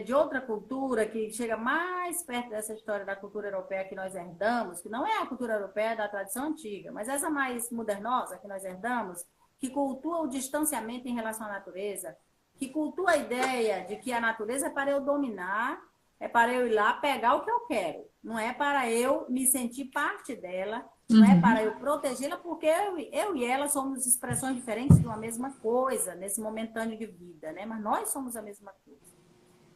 de outra cultura, que chega mais perto dessa história da cultura europeia que nós herdamos, que não é a cultura europeia da tradição antiga, mas essa mais modernosa que nós herdamos, que cultua o distanciamento em relação à natureza, que cultua a ideia de que a natureza é para eu dominar, é para eu ir lá pegar o que eu quero, não é para eu me sentir parte dela, não é para eu protegê-la, porque eu e ela somos expressões diferentes de uma mesma coisa, nesse momentâneo de vida, né? Mas nós somos a mesma coisa.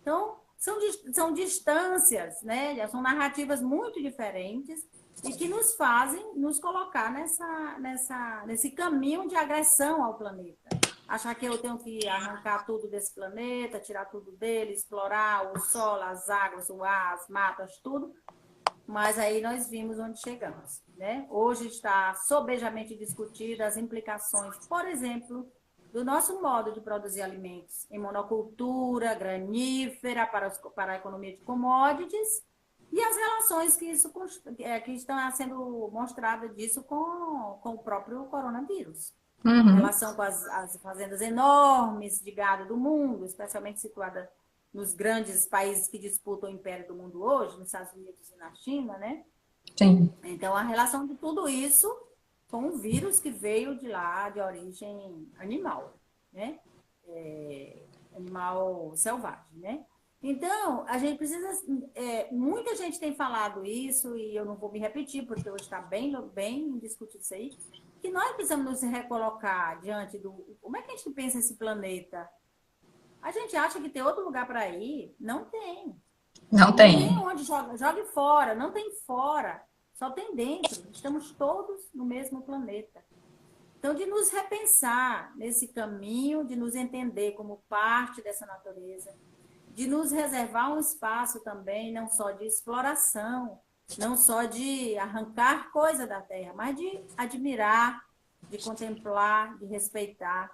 Então, são distâncias, né? São narrativas muito diferentes e que nos fazem nos colocar nesse caminho de agressão ao planeta. Achar que eu tenho que arrancar tudo desse planeta, tirar tudo dele, explorar o sol, as águas, o ar, as matas, tudo. Mas aí nós vimos onde chegamos, né? Hoje está sobejamente discutida as implicações, por exemplo, do nosso modo de produzir alimentos em monocultura, granífera, para a economia de commodities, e as relações que estão sendo mostradas disso com o próprio coronavírus. Em relação com as fazendas enormes de gado do mundo, especialmente situadas nos grandes países que disputam o império do mundo hoje, nos Estados Unidos e na China, né?
Sim.
Então, a relação de tudo isso com um vírus que veio de lá, de origem animal, né? Animal selvagem, né? Então, a gente precisa... muita gente tem falado isso, e eu não vou me repetir, porque hoje está bem discutido isso aí, que nós precisamos nos recolocar diante do... Como é que a gente pensa esse planeta? A gente acha que tem outro lugar para ir? Não tem.
Não tem.
Não tem onde jogue fora, não tem fora, só tem dentro. Estamos todos no mesmo planeta. Então, de nos repensar nesse caminho, de nos entender como parte dessa natureza, de nos reservar um espaço também, não só de exploração, não só de arrancar coisa da terra, mas de admirar, de contemplar, de respeitar,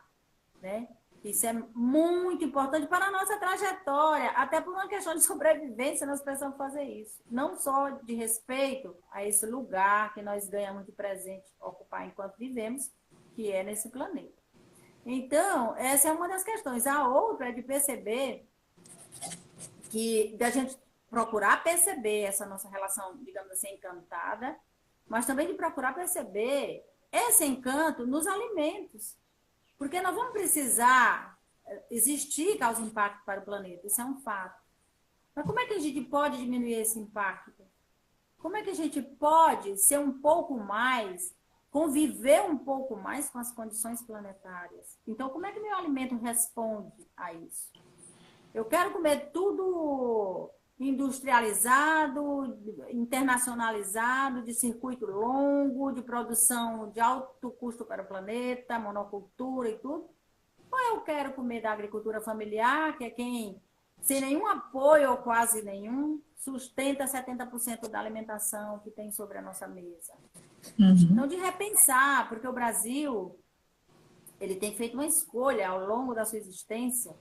né? Isso é muito importante para a nossa trajetória, até por uma questão de sobrevivência, nós precisamos fazer isso. Não só de respeito a esse lugar que nós ganhamos de presente ocupar enquanto vivemos, que é nesse planeta. Então, essa é uma das questões. A outra é de perceber da gente procurar perceber essa nossa relação, digamos assim, encantada, mas também de procurar perceber esse encanto nos alimentos. Porque nós vamos precisar existir causa impacto para o planeta, isso é um fato. Mas como é que a gente pode diminuir esse impacto? Como é que a gente pode ser um pouco mais, conviver um pouco mais com as condições planetárias? Então, como é que meu alimento responde a isso? Eu quero comer tudo industrializado, internacionalizado, de circuito longo, de produção de alto custo para o planeta, monocultura e tudo. Ou eu quero comer da agricultura familiar, que é quem, sem nenhum apoio ou quase nenhum, sustenta 70% da alimentação que tem sobre a nossa mesa. Então, de repensar, porque o Brasil, ele tem feito uma escolha ao longo da sua existência,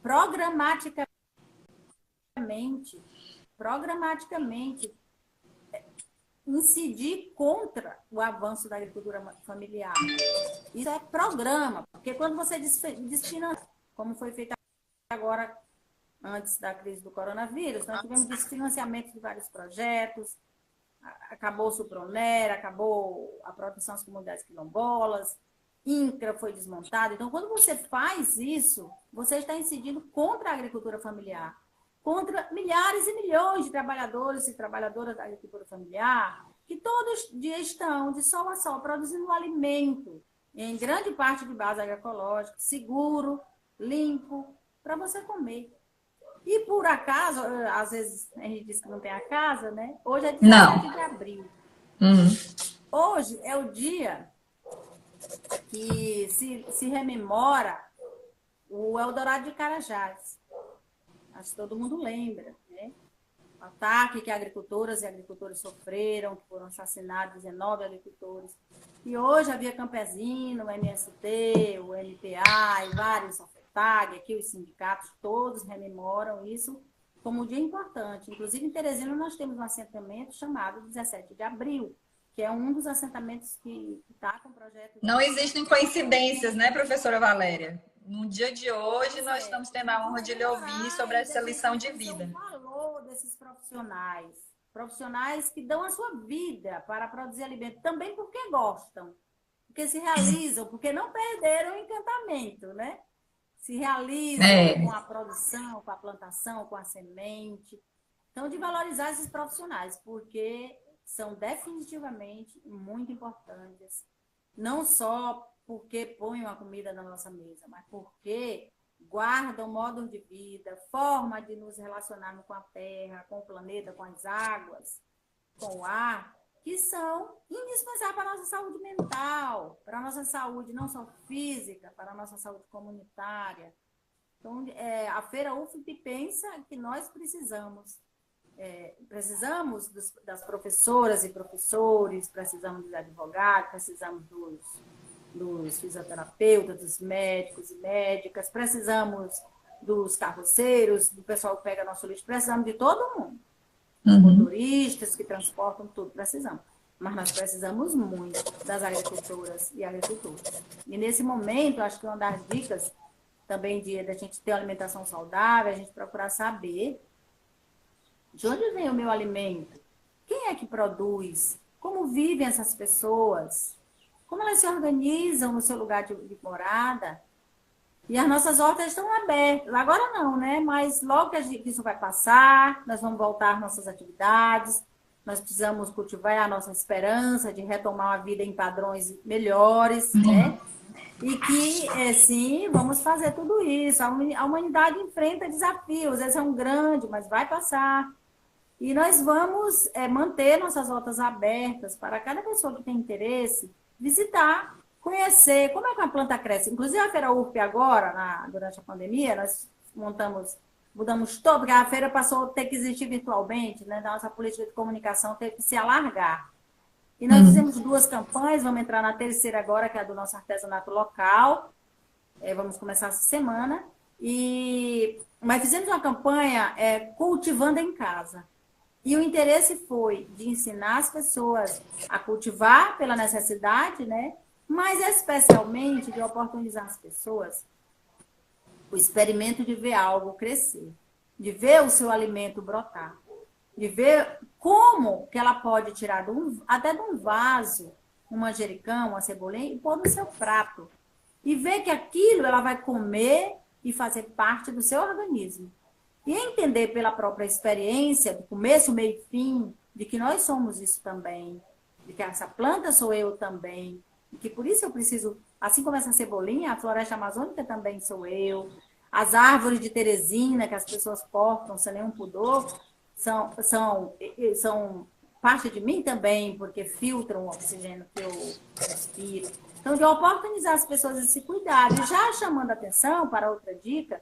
programaticamente, programaticamente, incidir contra o avanço da agricultura familiar. Isso é programa, porque quando você desfinancia, como foi feito agora, antes da crise do coronavírus, nós tivemos desfinanciamento de vários projetos, acabou o Supronera, acabou a proteção às comunidades quilombolas, INCRA foi desmontado. Então, quando você faz isso, você está incidindo contra a agricultura familiar, contra milhares e milhões de trabalhadores e trabalhadoras da agricultura familiar, que todos os dias estão, de sol a sol, produzindo um alimento, em grande parte de base agroecológica, seguro, limpo, para você comer. E por acaso, às vezes a gente diz que não tem a casa, né? Hoje é 17 de abril. Hoje é o dia que se rememora o Eldorado de Carajás. Acho que todo mundo lembra, né? O ataque que agricultoras e agricultores sofreram, que foram assassinados 19 agricultores. E hoje a Via Campesina, o MST, o MPA e vários, a FETAG, aqui os sindicatos, todos rememoram isso como um dia importante. Inclusive, em Teresina, nós temos um assentamento chamado 17 de abril, que é um dos assentamentos que está com o projeto...
Não existem coincidências, né, professora Valéria? No dia de hoje, nós estamos tendo a honra de lhe ouvir sobre essa lição de vida.
O valor desses profissionais que dão a sua vida para produzir alimento, também porque gostam, porque se realizam, porque não perderam o encantamento, né? Se realizam com a produção, com a plantação, com a semente. Então, de valorizar esses profissionais, porque são definitivamente muito importantes, não só porque põem a comida na nossa mesa, mas porque guardam modo de vida, forma de nos relacionarmos com a terra, com o planeta, com as águas, com o ar, que são indispensáveis para a nossa saúde mental, para a nossa saúde não só física, para a nossa saúde comunitária. Então, a Feira UFP pensa que nós precisamos das professoras e professores, precisamos dos advogados, precisamos dos fisioterapeutas, dos médicos e médicas, precisamos dos carroceiros, do pessoal que pega nosso lixo, precisamos de todo mundo. Motoristas que transportam tudo, precisamos. Mas nós precisamos muito das agricultoras e agricultores. E nesse momento, acho que uma das dicas também da gente ter uma alimentação saudável, a gente procurar saber de onde vem o meu alimento, quem é que produz, como vivem essas pessoas, como elas se organizam no seu lugar de morada. E as nossas hortas estão abertas. Agora não, né? Mas logo que isso vai passar, nós vamos voltar às nossas atividades, nós precisamos cultivar a nossa esperança de retomar uma vida em padrões melhores, né? E que, sim, vamos fazer tudo isso. A humanidade enfrenta desafios, esse é um grande, mas vai passar. E nós vamos manter nossas hortas abertas para cada pessoa que tem interesse visitar, conhecer como é que a planta cresce. Inclusive, a Feira UFP agora, durante a pandemia, nós mudamos todo, porque a feira passou a ter que existir virtualmente, né? Nossa política de comunicação teve que se alargar. E nós fizemos 2 campanhas, vamos entrar na terceira agora, que é a do nosso artesanato local. Vamos começar essa semana. Mas fizemos uma campanha cultivando em casa. E o interesse foi de ensinar as pessoas a cultivar pela necessidade, né? Mas especialmente de oportunizar as pessoas o experimento de ver algo crescer, de ver o seu alimento brotar, de ver como que ela pode tirar até de um vaso, um manjericão, uma cebolinha e pôr no seu prato. E ver que aquilo ela vai comer e fazer parte do seu organismo. E entender pela própria experiência, do começo, meio e fim, de que nós somos isso também, de que essa planta sou eu também, e que por isso eu preciso, assim como essa cebolinha, a floresta amazônica também sou eu, as árvores de Teresina, que as pessoas cortam sem nenhum pudor, são parte de mim também, porque filtram o oxigênio que eu respiro. Então, de oportunizar as pessoas a se cuidarem. E já chamando a atenção para outra dica,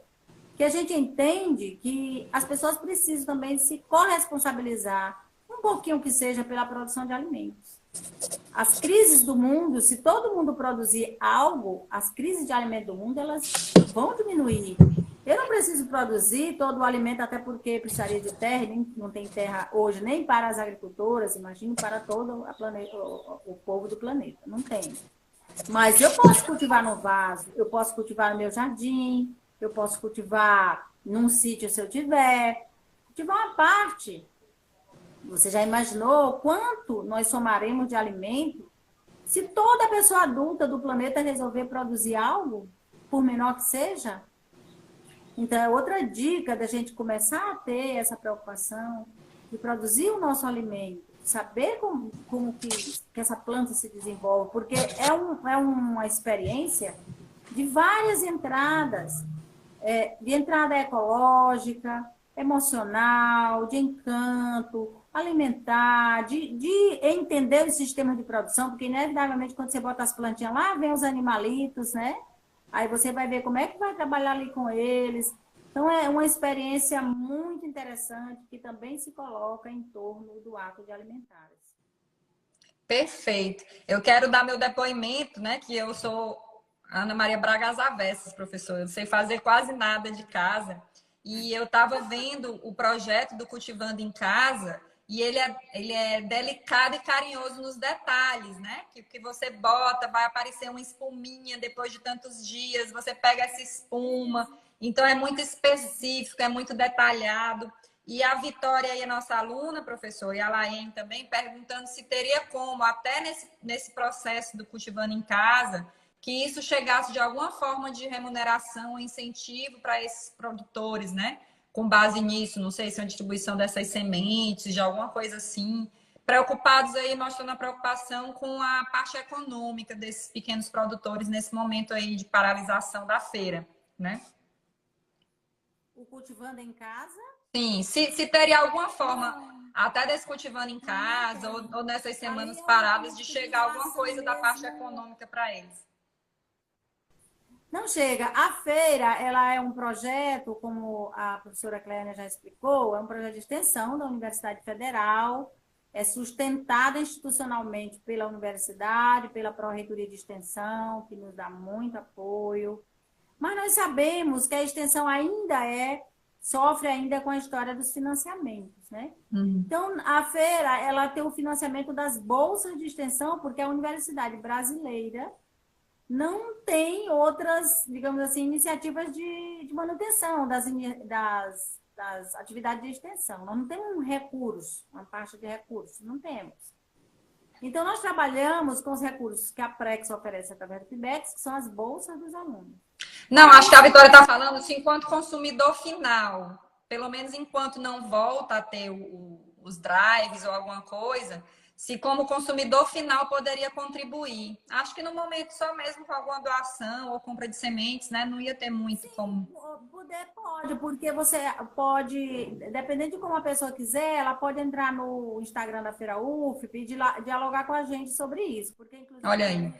que a gente entende que as pessoas precisam também se corresponsabilizar, um pouquinho que seja, pela produção de alimentos. As crises do mundo, se todo mundo produzir algo, as crises de alimento do mundo, elas vão diminuir. Eu não preciso produzir todo o alimento, até porque precisaria de terra, não tem terra hoje nem para as agricultoras, imagino, para todo o povo do planeta. Não tem. Mas eu posso cultivar no vaso, eu posso cultivar no meu jardim, eu posso cultivar num sítio se eu tiver, cultivar uma parte. Você já imaginou quanto nós somaremos de alimento se toda pessoa adulta do planeta resolver produzir algo, por menor que seja? Então, é outra dica da gente começar a ter essa preocupação de produzir o nosso alimento, saber como que essa planta se desenvolve, porque é uma experiência de várias entradas, de entrada ecológica, emocional, de encanto, alimentar, de entender o sistema de produção, porque inevitavelmente quando você bota as plantinhas lá, vem os animalitos, né? Aí você vai ver como é que vai trabalhar ali com eles. Então, é uma experiência muito interessante que também se coloca em torno do ato de alimentar.
Perfeito. Eu quero dar meu depoimento, né? Que eu sou Ana Maria Braga às avessas, professor. Eu não sei fazer quase nada de casa. E eu estava vendo o projeto do Cultivando em Casa e ele é delicado e carinhoso nos detalhes, né? Que você bota, vai aparecer uma espuminha depois de tantos dias, você pega essa espuma. Então, é muito específico, é muito detalhado. E a Vitória aí, a nossa aluna, professor, e a Laene também, perguntando se teria como, até nesse processo do Cultivando em Casa, que isso chegasse de alguma forma de remuneração, incentivo para esses produtores, né? Com base nisso, não sei se é uma distribuição dessas sementes, de alguma coisa assim. Preocupados aí, mostrando a preocupação com a parte econômica desses pequenos produtores nesse momento aí de paralisação da feira, né?
O Cultivando em Casa?
Sim, se teria alguma forma, até desse Cultivando em Casa, ou nessas semanas paradas, de chegar alguma coisa da parte econômica para eles.
Não chega. A feira, ela é um projeto, como a professora Clélia já explicou, é um projeto de extensão da Universidade Federal, é sustentada institucionalmente pela universidade, pela Pró-Reitoria de Extensão, que nos dá muito apoio. Mas nós sabemos que a extensão sofre ainda com a história dos financiamentos, né? Então, a feira, ela tem o financiamento das bolsas de extensão, porque a Universidade Brasileira não tem outras, digamos assim, iniciativas de manutenção das atividades de extensão. Nós não temos um recurso, uma parte de recursos, não temos. Então, nós trabalhamos com os recursos que a Prex oferece através do PIBEX, que são as bolsas dos alunos.
Não, acho que a Vitória está falando assim, enquanto consumidor final, pelo menos enquanto não volta a ter os drives ou alguma coisa, se como consumidor final poderia contribuir. Acho que no momento só mesmo com alguma doação ou compra de sementes, né? Não ia ter muito. Sim, como...
Pode, porque você pode, dependendo de como a pessoa quiser, ela pode entrar no Instagram da Feira UFP e dialogar com a gente sobre isso. Porque, inclusive,
olha aí.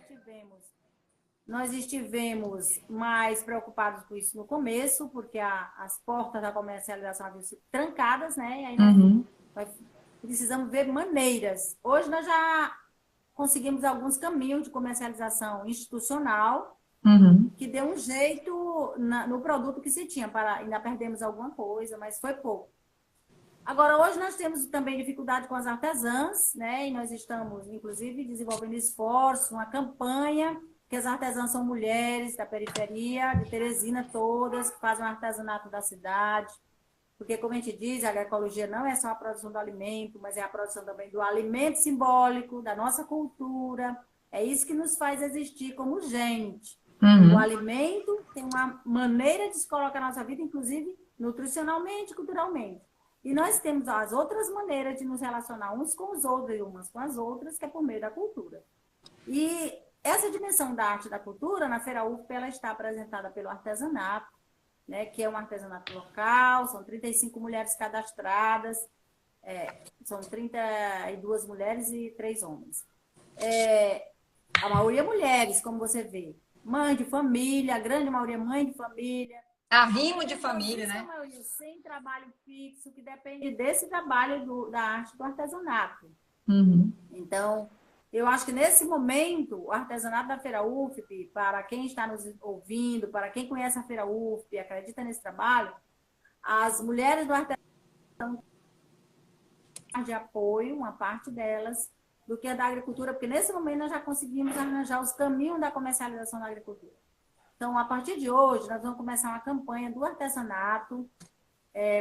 Nós estivemos mais preocupados com isso no começo, porque as portas da comercialização haviam sido trancadas, né? E aí nós precisamos ver maneiras. Hoje nós já conseguimos alguns caminhos de comercialização institucional, que deu um jeito no produto que se tinha. Ainda perdemos alguma coisa, mas foi pouco. Agora, hoje nós temos também dificuldade com as artesãs, né? E nós estamos, inclusive, desenvolvendo esforços, uma campanha, que as artesãs são mulheres da periferia, de Teresina todas, que fazem o artesanato da cidade. Porque, como a gente diz, a agroecologia não é só a produção do alimento, mas é a produção também do alimento simbólico, da nossa cultura. É isso que nos faz existir como gente. O alimento tem uma maneira de se colocar na nossa vida, inclusive nutricionalmente, culturalmente. E nós temos as outras maneiras de nos relacionar uns com os outros e umas com as outras, que é por meio da cultura. E essa dimensão da arte e da cultura, na Feira UFP, ela está apresentada pelo artesanato, né, que é um artesanato local, são 35 mulheres cadastradas, são 32 mulheres e 3 homens. A maioria mulheres, como você vê. Mãe de família, a grande maioria mãe de família.
Arrimo de família, né?
Sem trabalho fixo, que depende desse trabalho da arte do artesanato.
Uhum.
Então, Eu acho que nesse momento, o artesanato da Feira UFP, para quem está nos ouvindo, para quem conhece a Feira UFP, acredita nesse trabalho, as mulheres do artesanato de apoio, uma parte delas, do que a da agricultura, porque nesse momento nós já conseguimos arranjar os caminhos da comercialização da agricultura. Então, a partir de hoje, nós vamos começar uma campanha do artesanato,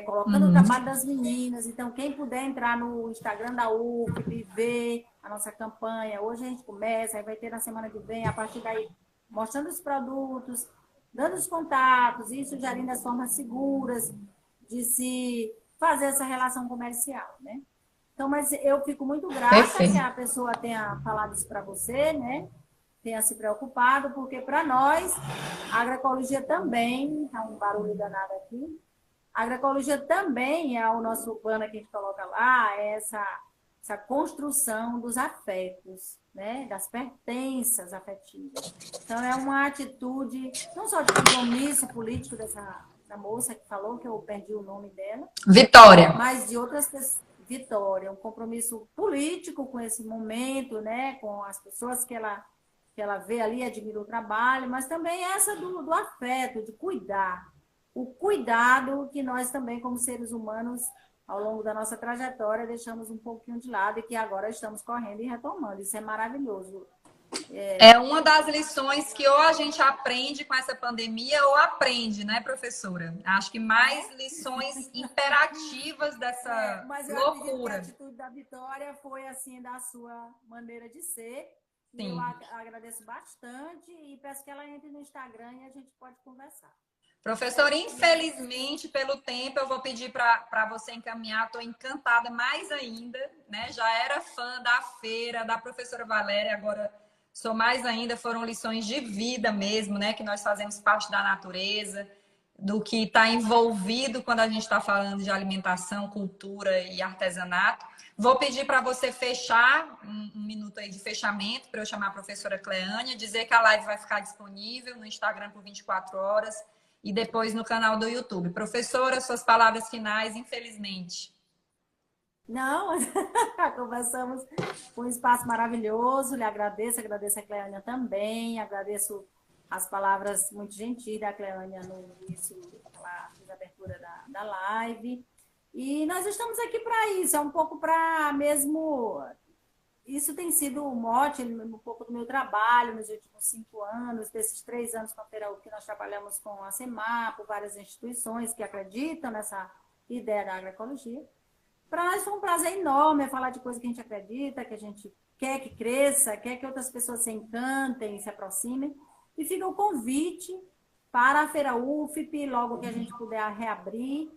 colocando o trabalho das meninas. Então, quem puder entrar no Instagram da UFP, ver a nossa campanha, hoje a gente começa, aí vai ter na semana que vem, a partir daí, mostrando os produtos, dando os contatos e sugerindo as formas seguras de se fazer essa relação comercial, né? Então, mas eu fico muito grata que a pessoa tenha falado isso para você, né? Tenha se preocupado, porque para nós, a agroecologia também, tá um barulho danado aqui, a agroecologia também é o nosso plano que a gente coloca lá, é essa construção dos afetos, né? Das pertenças afetivas. Então, é uma atitude, não só de compromisso político dessa moça que falou, que eu perdi o nome dela.
Vitória.
Mas de outras pessoas. Vitória, um compromisso político com esse momento, né? Com as pessoas que ela vê ali, admira o trabalho, mas também essa do afeto, de cuidar. O cuidado que nós também, como seres humanos, ao longo da nossa trajetória, deixamos um pouquinho de lado e que agora estamos correndo e retomando. Isso é maravilhoso.
É uma das lições que ou a gente aprende com essa pandemia ou aprende, né, professora? Acho que mais lições imperativas dessa
mas eu
loucura.
Acredito que a atitude da Vitória foi assim, da sua maneira de ser.
Sim.
Eu agradeço bastante e peço que ela entre no Instagram e a gente pode conversar.
Professora, infelizmente, pelo tempo, eu vou pedir para você encaminhar. Estou encantada mais ainda, né? Já era fã da feira, da professora Valéria, agora sou mais ainda. Foram lições de vida mesmo, né? Que nós fazemos parte da natureza, do que está envolvido quando a gente está falando de alimentação, cultura e artesanato. Vou pedir para você fechar um minuto aí de fechamento, para eu chamar a professora Cleânia, dizer que a live vai ficar disponível no Instagram por 24 horas e depois no canal do YouTube. Professora, suas palavras finais, infelizmente.
Não, conversamos com um espaço maravilhoso, lhe agradeço a Cleânia também, agradeço as palavras muito gentis da Cleânia no início da abertura da live. E nós estamos aqui para isso, é um pouco para mesmo... Isso tem sido um mote, um pouco do meu trabalho nos últimos 5 anos, desses 3 anos com a Feira UFP, que nós trabalhamos com a CEMAPO, várias instituições que acreditam nessa ideia da agroecologia. Para nós foi um prazer enorme falar de coisa que a gente acredita, que a gente quer que cresça, quer que outras pessoas se encantem, se aproximem. E fica o convite para a Feira UFP, logo que a gente puder reabrir,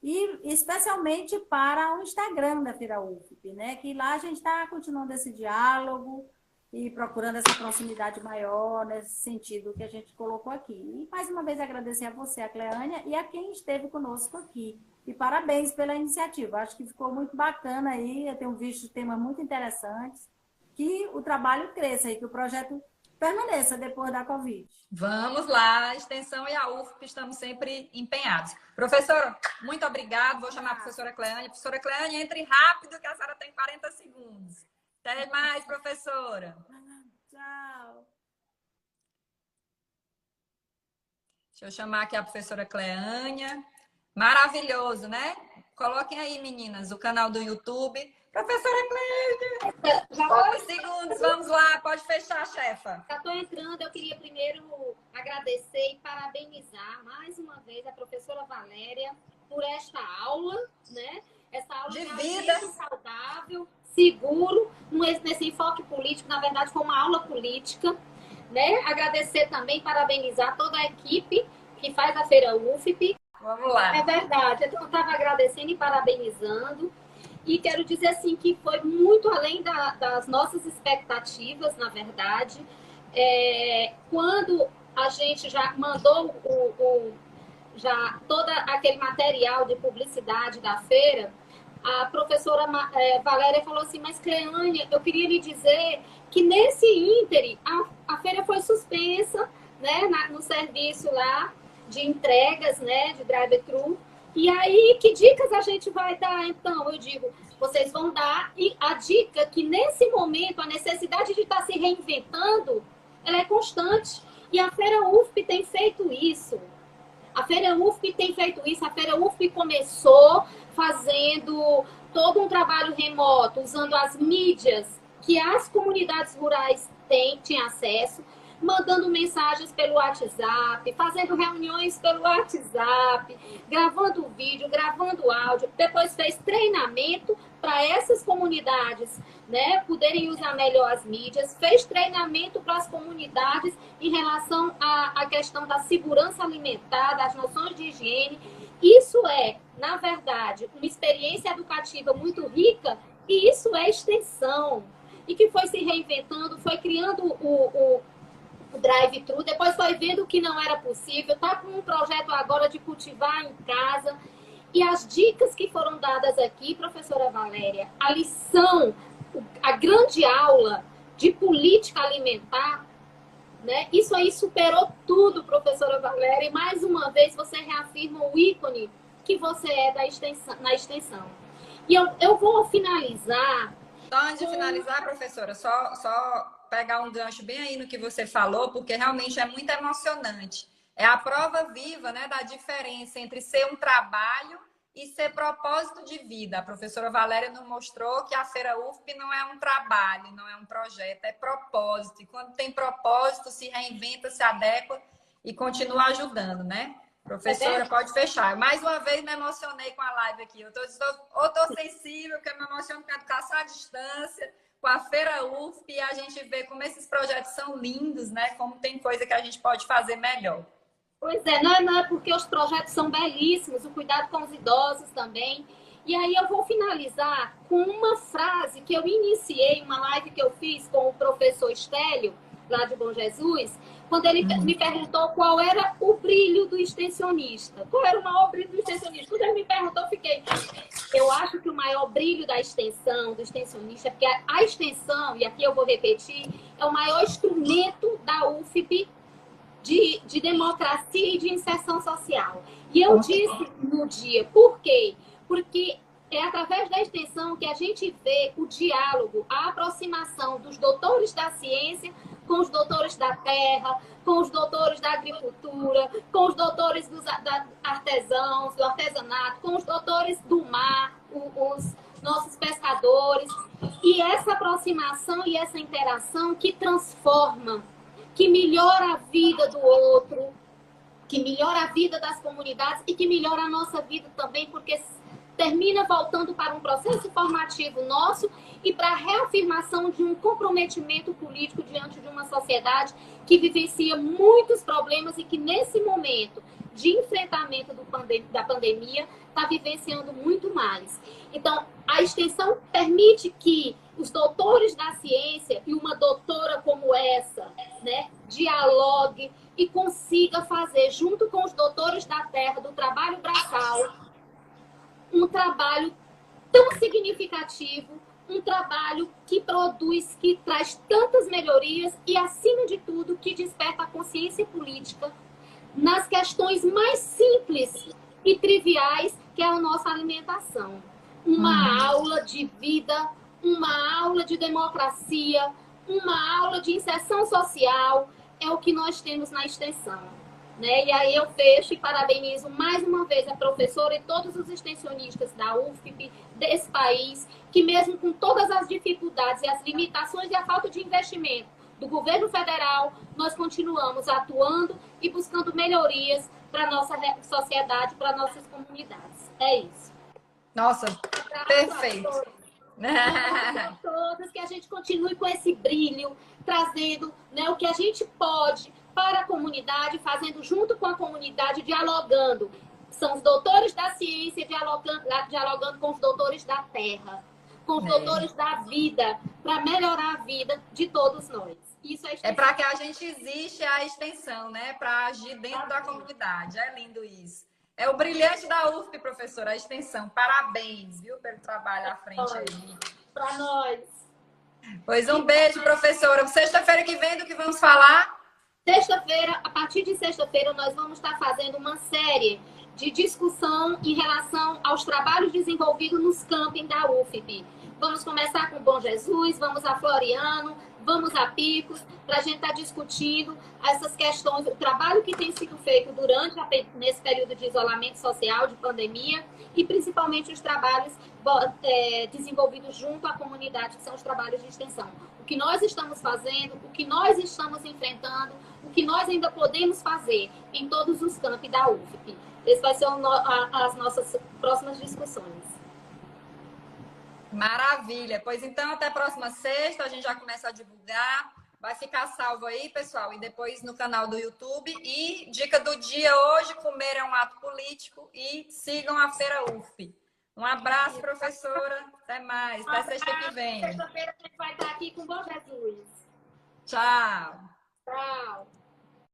e especialmente para o Instagram da Feira UFP, né? Que lá a gente está continuando esse diálogo e procurando essa proximidade maior nesse sentido que a gente colocou aqui. E mais uma vez agradecer a você, a Cleânia, e a quem esteve conosco aqui. E parabéns pela iniciativa. Acho que ficou muito bacana aí, eu tenho visto temas muito interessantes, que o trabalho cresça e que o projeto permaneça depois da Covid.
Vamos lá, a Extensão e a UFP estamos sempre empenhados. Professora, muito obrigada. Vou chamar a professora Cleânia. Professora Cleânia, entre rápido que a senhora tem 40 segundos. Até mais, professora.
Tchau.
Deixa eu chamar aqui a professora Cleânia. Maravilhoso, né? Coloquem aí, meninas, o canal do YouTube. Professora Cleide! 9 segundos, vamos lá, pode fechar, chefa.
Já estou entrando, eu queria primeiro agradecer e parabenizar mais uma vez a professora Valéria por esta aula, né? Essa aula
de
vida saudável, seguro, nesse enfoque político, na verdade foi uma aula política, né? Agradecer também, parabenizar toda a equipe que faz a Feira UFP.
Vamos lá.
É verdade, então eu estava agradecendo e parabenizando. E quero dizer assim que foi muito além das nossas expectativas, na verdade. Quando a gente já mandou já todo aquele material de publicidade da feira, a professora Valéria falou assim, mas Cleânia, eu queria lhe dizer que nesse ínterim a feira foi suspensa, né, no serviço lá de entregas, né, de drive-thru. E aí, que dicas a gente vai dar, então? Eu digo, vocês vão dar a dica que, nesse momento, a necessidade de estar se reinventando, ela é constante. E a Feira UFP tem feito isso. A Feira UFP tem feito isso. A Feira UFP começou fazendo todo um trabalho remoto, usando as mídias que as comunidades rurais têm acesso, mandando mensagens pelo WhatsApp, fazendo reuniões pelo WhatsApp, gravando vídeo, gravando áudio. Depois fez treinamento para essas comunidades, né, poderem usar melhor as mídias. Fez treinamento para as comunidades em relação à questão da segurança alimentar, das noções de higiene. Isso é, na verdade, uma experiência educativa muito rica e isso é extensão. E que foi se reinventando, foi criando o drive-thru, depois foi vendo que não era possível, está com um projeto agora de cultivar em casa. E as dicas que foram dadas aqui, professora Valéria, a lição, a grande aula de política alimentar, né? Isso aí superou tudo, professora Valéria, e mais uma vez você reafirma o ícone que você é na extensão. E eu vou finalizar.
Então, antes de finalizar, professora, só pegar um gancho bem aí no que você falou, porque realmente é muito emocionante. É a prova viva, né, da diferença entre ser um trabalho e ser propósito de vida. A professora Valéria nos mostrou que a Feira UFP não é um trabalho, não é um projeto, é propósito. E quando tem propósito, se reinventa, se adequa e continua ajudando, né? Professora, pode fechar. Mais uma vez me emocionei com a live aqui. Eu tô sensível, porque eu me emociono com a educação à distância, com a Feira UFP, e a gente vê como esses projetos são lindos, né? Como tem coisa que a gente pode fazer melhor.
Pois é, não é porque os projetos são belíssimos, o cuidado com os idosos também. E aí eu vou finalizar com uma frase que eu iniciei, uma live que eu fiz com o professor Estélio, lá de Bom Jesus, quando ele me perguntou qual era o brilho do extensionista. Qual era o maior brilho do extensionista? Quando ele me perguntou, eu fiquei... Eu acho que o maior brilho da extensão, do extensionista, é porque a extensão, e aqui eu vou repetir, é o maior instrumento da UFP de democracia e de inserção social. E eu disse no dia, por quê? Porque é através da extensão que a gente vê o diálogo, a aproximação dos doutores da ciência com os doutores da terra, com os doutores da agricultura, com os doutores dos artesãos, do artesanato, com os doutores do mar, os nossos pescadores. E essa aproximação e essa interação que transforma, que melhora a vida do outro, que melhora a vida das comunidades e que melhora a nossa vida também, porque termina voltando para um processo formativo nosso e para a reafirmação de um comprometimento político diante de uma sociedade que vivencia muitos problemas e que, nesse momento de enfrentamento da pandemia, está vivenciando muito mais. Então, a extensão permite que os doutores da ciência e uma doutora como essa, né, dialogue e consiga fazer, junto com os doutores da terra, do trabalho braçal, um trabalho tão significativo, um trabalho que produz, que traz tantas melhorias e, acima de tudo, que desperta a consciência política nas questões mais simples e triviais, que é a nossa alimentação. Uma aula de vida, uma aula de democracia, uma aula de inserção social, é o que nós temos na extensão. Né? E aí eu fecho e parabenizo mais uma vez a professora e todos os extensionistas da UFP, desse país, que mesmo com todas as dificuldades e as limitações e a falta de investimento do governo federal, nós continuamos atuando e buscando melhorias para a nossa sociedade, para nossas comunidades. É isso.
Nossa, perfeito.
A todas, que a gente continue com esse brilho, trazendo, né, o que a gente pode para a comunidade, fazendo junto com a comunidade, dialogando. São os doutores da ciência dialogando com os doutores da terra, com os doutores da vida, para melhorar a vida de todos nós. Isso é
para que a gente existe a extensão, né? Para agir dentro da comunidade. É lindo isso. É o brilhante da UFP, professora, a extensão. Parabéns, viu, pelo trabalho à frente aí.
Para nós.
Pois um beijo, professora. Sexta-feira que vem, do que vamos falar?
Sexta-feira, a partir de sexta-feira, nós vamos estar fazendo uma série de discussão em relação aos trabalhos desenvolvidos nos camping da UFP. Vamos começar com Bom Jesus, vamos a Floriano, vamos a Picos, para a gente estar discutindo essas questões, o trabalho que tem sido feito nesse período de isolamento social, de pandemia, e principalmente os trabalhos desenvolvidos junto à comunidade, que são os trabalhos de extensão. O que nós estamos fazendo, o que nós estamos enfrentando, o que nós ainda podemos fazer em todos os campos da UFP. Esse vai ser as nossas próximas discussões.
Maravilha. Pois então, até a próxima sexta, a gente já começa a divulgar. Vai ficar salvo aí, pessoal, e depois no canal do YouTube. E dica do dia hoje, comer é um ato político e sigam a Feira UF. Um abraço, professora. Até mais. Até sexta que vem.
Sexta-feira a gente vai estar aqui com Bom Jesus.
Tchau.
Tchau.